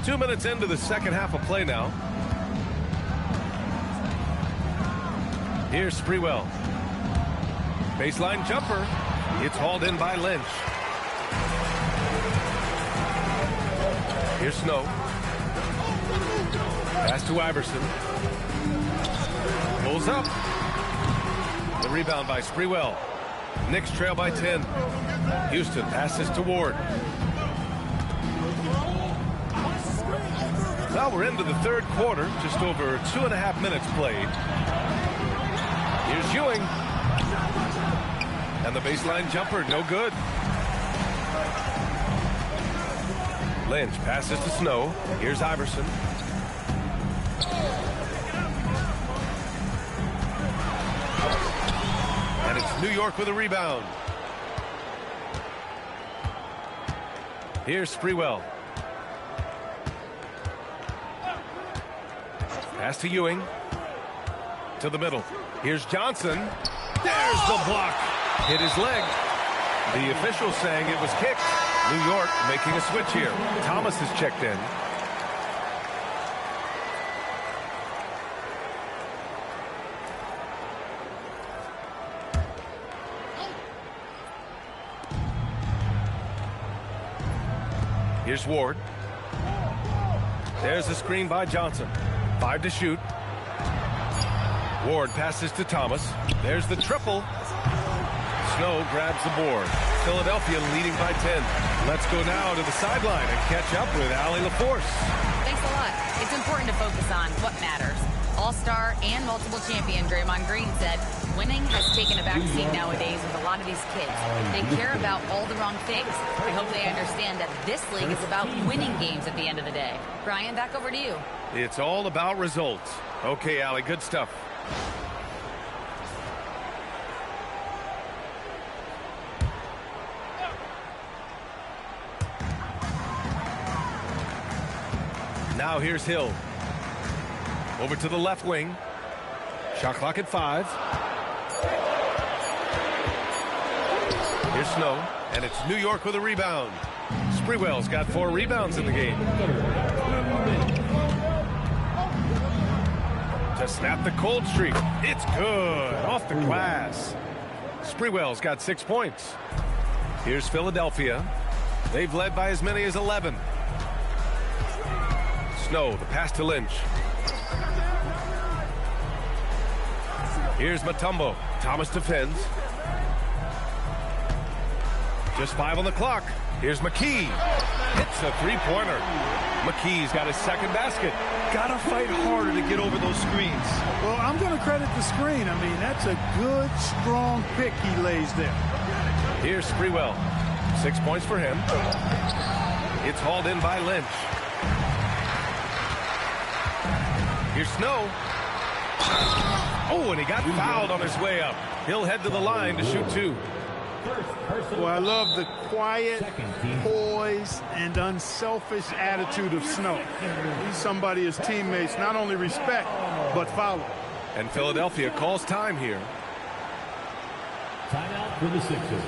Two minutes into the second half of play now. Here's Sprewell. Baseline jumper. It's hauled in by Lynch. Here's Snow. Pass to Iverson. Pulls up. The rebound by Sprewell. Knicks trail by 10. Houston passes to Ward. Well, we're into the third quarter, just over 2.5 minutes played. Here's Ewing. And the baseline jumper, no good. Lynch passes to Snow. Here's Iverson. And it's New York with a rebound. Here's Sprewell. Pass to Ewing. To the middle. Here's Johnson. There's the block. Hit his leg. The official saying it was kicked. New York making a switch here. Thomas is checked in. Here's Ward. There's the screen by Johnson. 5 to shoot. Ward passes to Thomas. There's the triple. Snow grabs the board. Philadelphia leading by 10. Let's go now to the sideline and catch up with Allie LaForce. Thanks a lot. It's important to focus on what matters. All-star and multiple champion Draymond Green said, winning has taken a backseat nowadays with a lot of these kids. They care about all the wrong things. I hope they understand that this league is about winning games at the end of the day. Brian, back over to you. It's all about results. Okay, Allie, good stuff. Now here's Hill. Over to the left wing. Shot clock at 5. Here's Snow, and it's New York with a rebound. Sprewell's got 4 rebounds in the game. To snap the cold streak. It's good. Off the glass. Sprewell's got 6 points. Here's Philadelphia. They've led by as many as 11. Snow, the pass to Lynch. Here's Mutombo. Thomas defends. Just 5 on the clock. Here's McKee. hits a three-pointer. McKee's got his second basket. Got to fight harder to get over those screens. Well, I'm going to credit the screen. I mean, that's a good, strong pick he lays there. Here's Sprewell. 6 points for him. It's hauled in by Lynch. Here's Snow. Oh, and he got fouled on his way up. He'll head to the line to shoot two. Well, I love the quiet, poise, and unselfish attitude of Snow. He's somebody his teammates not only respect, but follow. And Philadelphia calls time here. Timeout for the Sixers.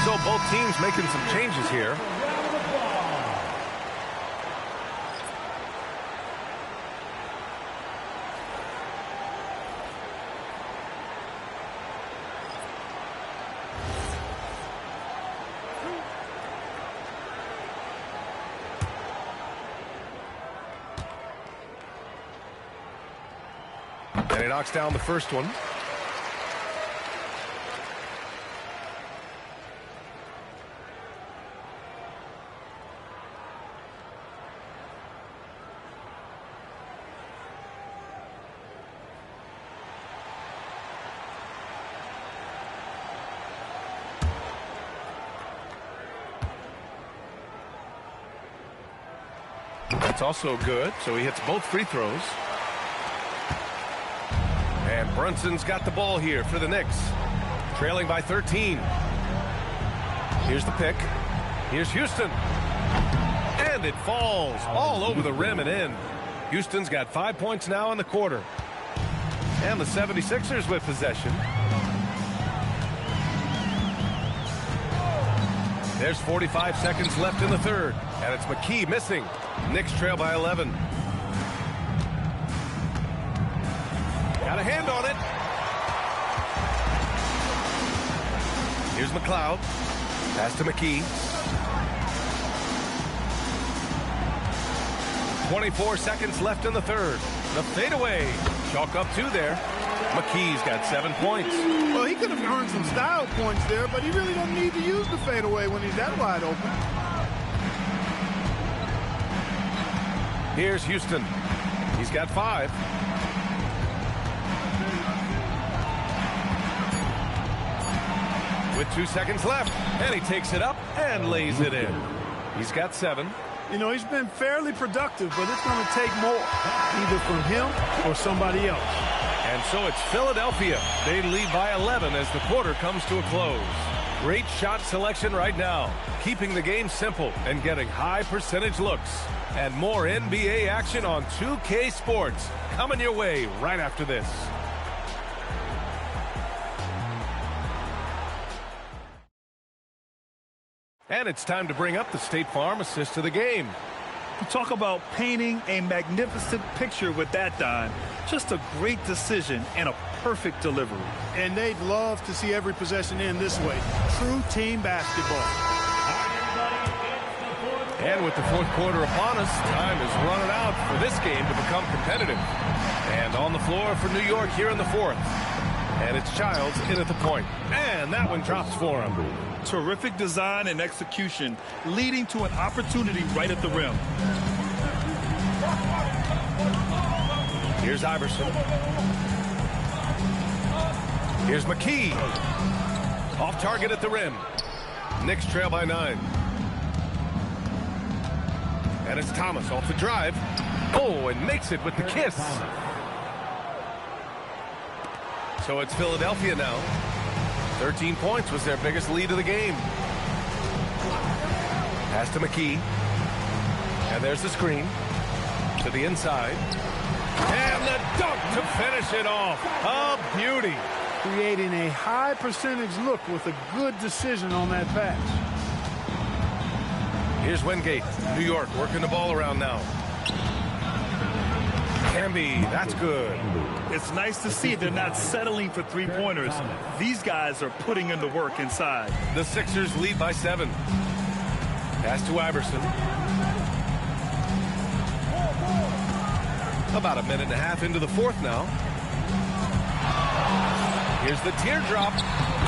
So both teams making some changes here. And he knocks down the first one. That's also good, so he hits both free throws. And Brunson's got the ball here for the Knicks, trailing by 13. Here's the pick. Here's Houston. And it falls all over the rim and in. Houston's got 5 points now in the quarter. And the 76ers with possession. There's 45 seconds left in the third, and it's McKee missing. Knicks trail by 11. Got a hand on it. Here's McLeod. Pass to McKee. 24 seconds left in the third. The fadeaway. Chalk up two there. McKee's got 7 points. Well, he could have earned some style points there, but he really don't need to use the fadeaway when he's that wide open. Here's Houston. He's got 5. With 2 seconds left, and he takes it up and lays it in. He's got 7. You know, he's been fairly productive, but it's going to take more, either from him or somebody else. And so it's Philadelphia. They lead by 11 as the quarter comes to a close. Great shot selection right now, keeping the game simple and getting high percentage looks. And more NBA action on 2K Sports coming your way right after this. And it's time to bring up the State Farm assist of the game. You talk about painting a magnificent picture with that, Don. Just a great decision and a perfect delivery. And they'd love to see every possession end this way. True team basketball. And with the fourth quarter upon us, time is running out for this game to become competitive. And on the floor for New York here in the fourth. And it's Childs in at the point. And that one drops for him. Terrific design and execution, leading to an opportunity right at the rim. Here's Iverson. Here's McKee. Off target at the rim. Knicks trail by 9. And it's Thomas off the drive. Oh, and makes it with the kiss. So it's Philadelphia now. 13 points was their biggest lead of the game. Pass to McKee. And there's the screen. To the inside. And the dunk to finish it off. A beauty. Creating a high percentage look with a good decision on that pass. Here's Wingate. New York working the ball around now. Camby, that's good. It's nice to see they're not settling for three-pointers. These guys are putting in the work inside. The Sixers lead by 7. Pass to Iverson. About a minute and a half into the fourth now. Here's the teardrop.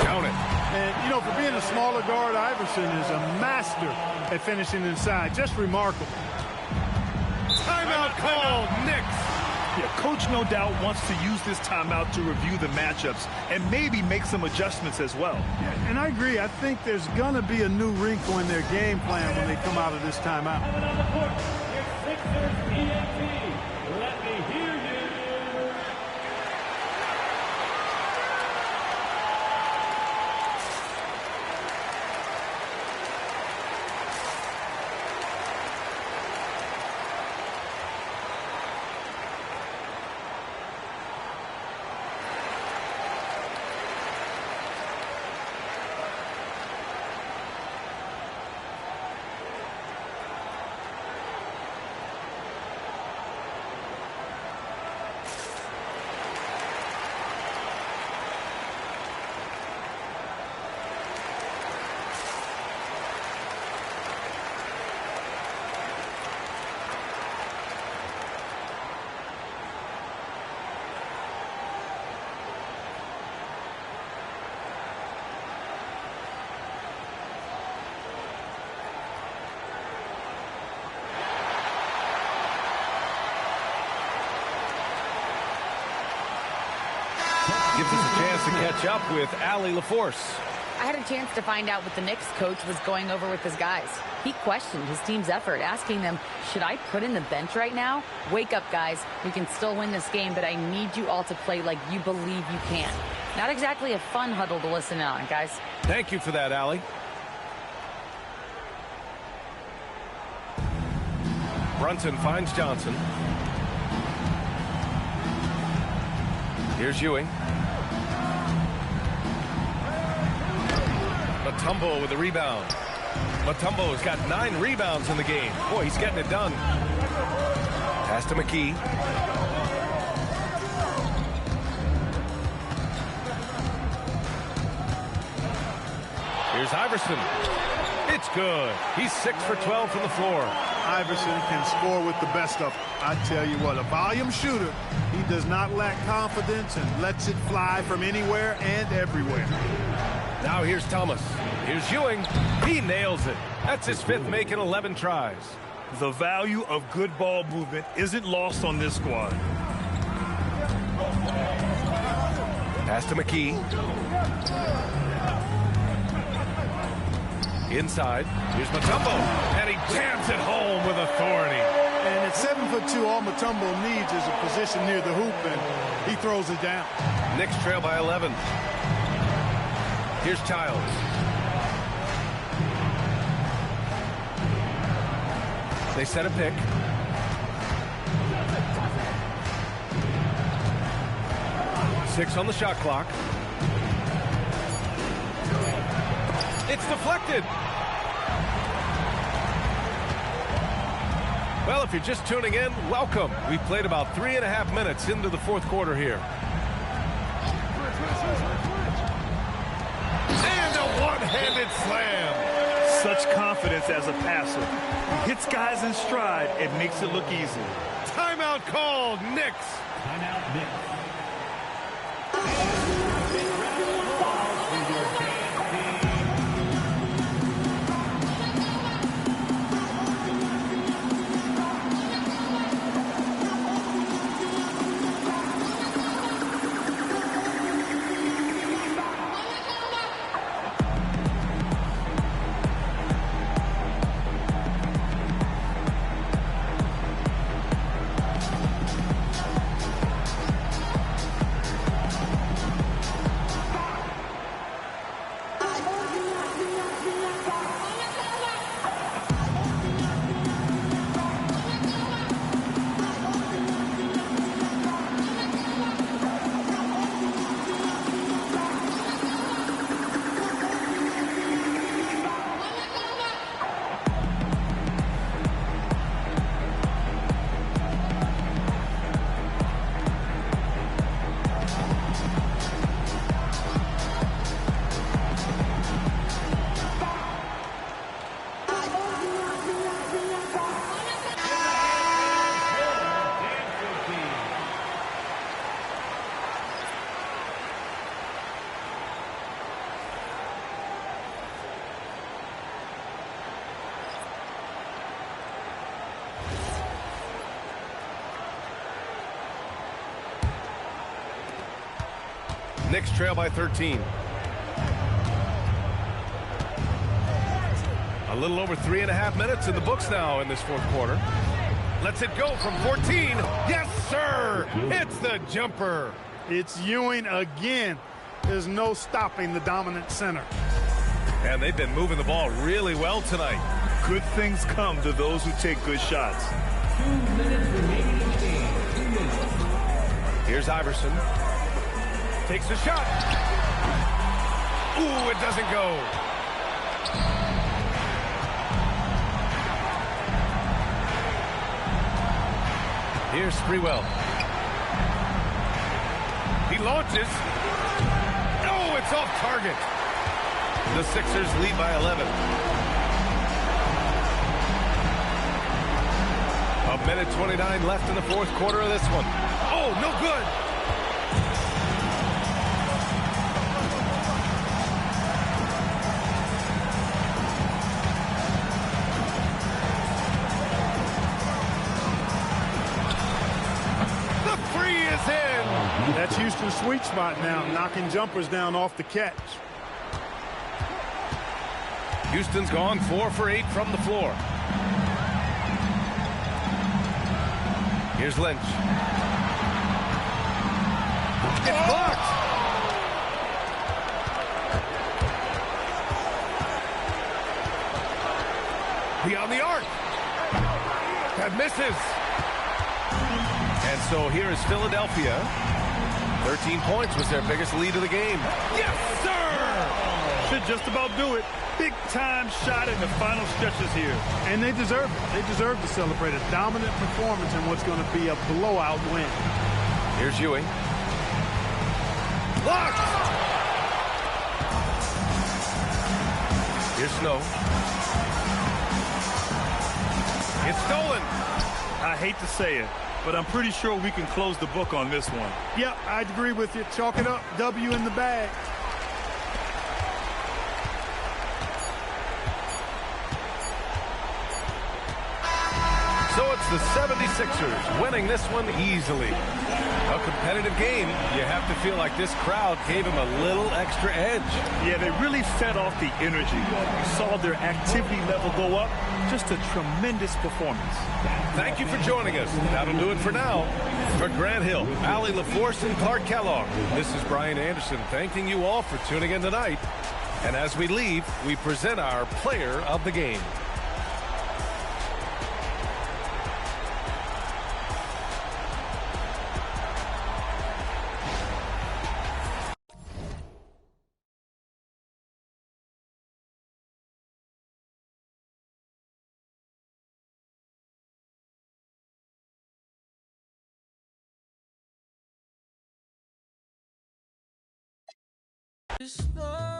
Count it. And, you know, for being a smaller guard, Iverson is a master at finishing inside. Just remarkable. Timeout called. Knicks. Yeah, coach no doubt wants to use this timeout to review the matchups and maybe make some adjustments as well. Yeah, and I agree. I think there's going to be a new wrinkle in their game plan when they come out of this timeout. Let me hear you. Gives us a chance to catch up with Allie LaForce. I had a chance to find out what the Knicks coach was going over with his guys. He questioned his team's effort, asking them, should I put in the bench right now? Wake up, guys. We can still win this game, but I need you all to play like you believe you can. Not exactly a fun huddle to listen in on, guys. Thank you for that, Allie. Brunson finds Johnson. Here's Ewing. Mutombo with the rebound. Mutombo's got 9 rebounds in the game. Boy, he's getting it done. Pass to McKee. Here's Iverson. It's good. He's 6 for 12 from the floor. Iverson can score with the best of them. I tell you what, a volume shooter. He does not lack confidence and lets it fly from anywhere and everywhere. Now here's Thomas. Here's Ewing. He nails it. That's his 5th make in 11 tries. The value of good ball movement isn't lost on this squad. Pass to McKee. Inside. Here's Mutombo. And he jams it home with authority. And at 7'2", all Mutombo needs is a position near the hoop, and he throws it down. Knicks trail by 11. Here's Childs. They set a pick. Six on the shot clock. It's deflected. Well, if you're just tuning in, welcome. We've played about 3.5 minutes into the fourth quarter here. And a one-handed slam. Such confidence as a passer. He hits guys in stride and makes it look easy. Timeout called. Knicks. Timeout, Knicks. Knicks trail by 13. A little over 3.5 minutes in the books now in this fourth quarter. Lets it go from 14. Yes, sir! It's the jumper. It's Ewing again. There's no stopping the dominant center. And they've been moving the ball really well tonight. Good things come to those who take good shots. 2 minutes remaining in the game. 2 minutes. Here's Iverson. Takes a shot. Ooh, it doesn't go. Here's Sprewell. He launches. Oh, it's off target. The Sixers lead by 11. A minute 29 left in the fourth quarter of this one. Oh, no good. That's Houston's sweet spot now, knocking jumpers down off the catch. Houston's gone 4 for 8 from the floor. Here's Lynch. It's blocked. Beyond the arc. That misses. And so here is Philadelphia. 13 points was their biggest lead of the game. Yes, sir! Should just about do it. Big time shot in the final stretches here. And they deserve it. They deserve to celebrate a dominant performance in what's going to be a blowout win. Here's Ewing. Blocked! Here's Snow. It's stolen. I hate to say it, but I'm pretty sure we can close the book on this one. Yep, I'd agree with you. Chalk it up. W in the bag. So it's the 76ers winning this one easily. A competitive game. You have to feel like this crowd gave them a little extra edge. Yeah, they really fed off the energy. You saw their activity level go up. Just a tremendous performance. Thank you for joining us. That'll do it for now. For Grant Hill, Allie LaForce, and Clark Kellogg, this is Brian Anderson thanking you all for tuning in tonight. And as we leave, we present our player of the game. This love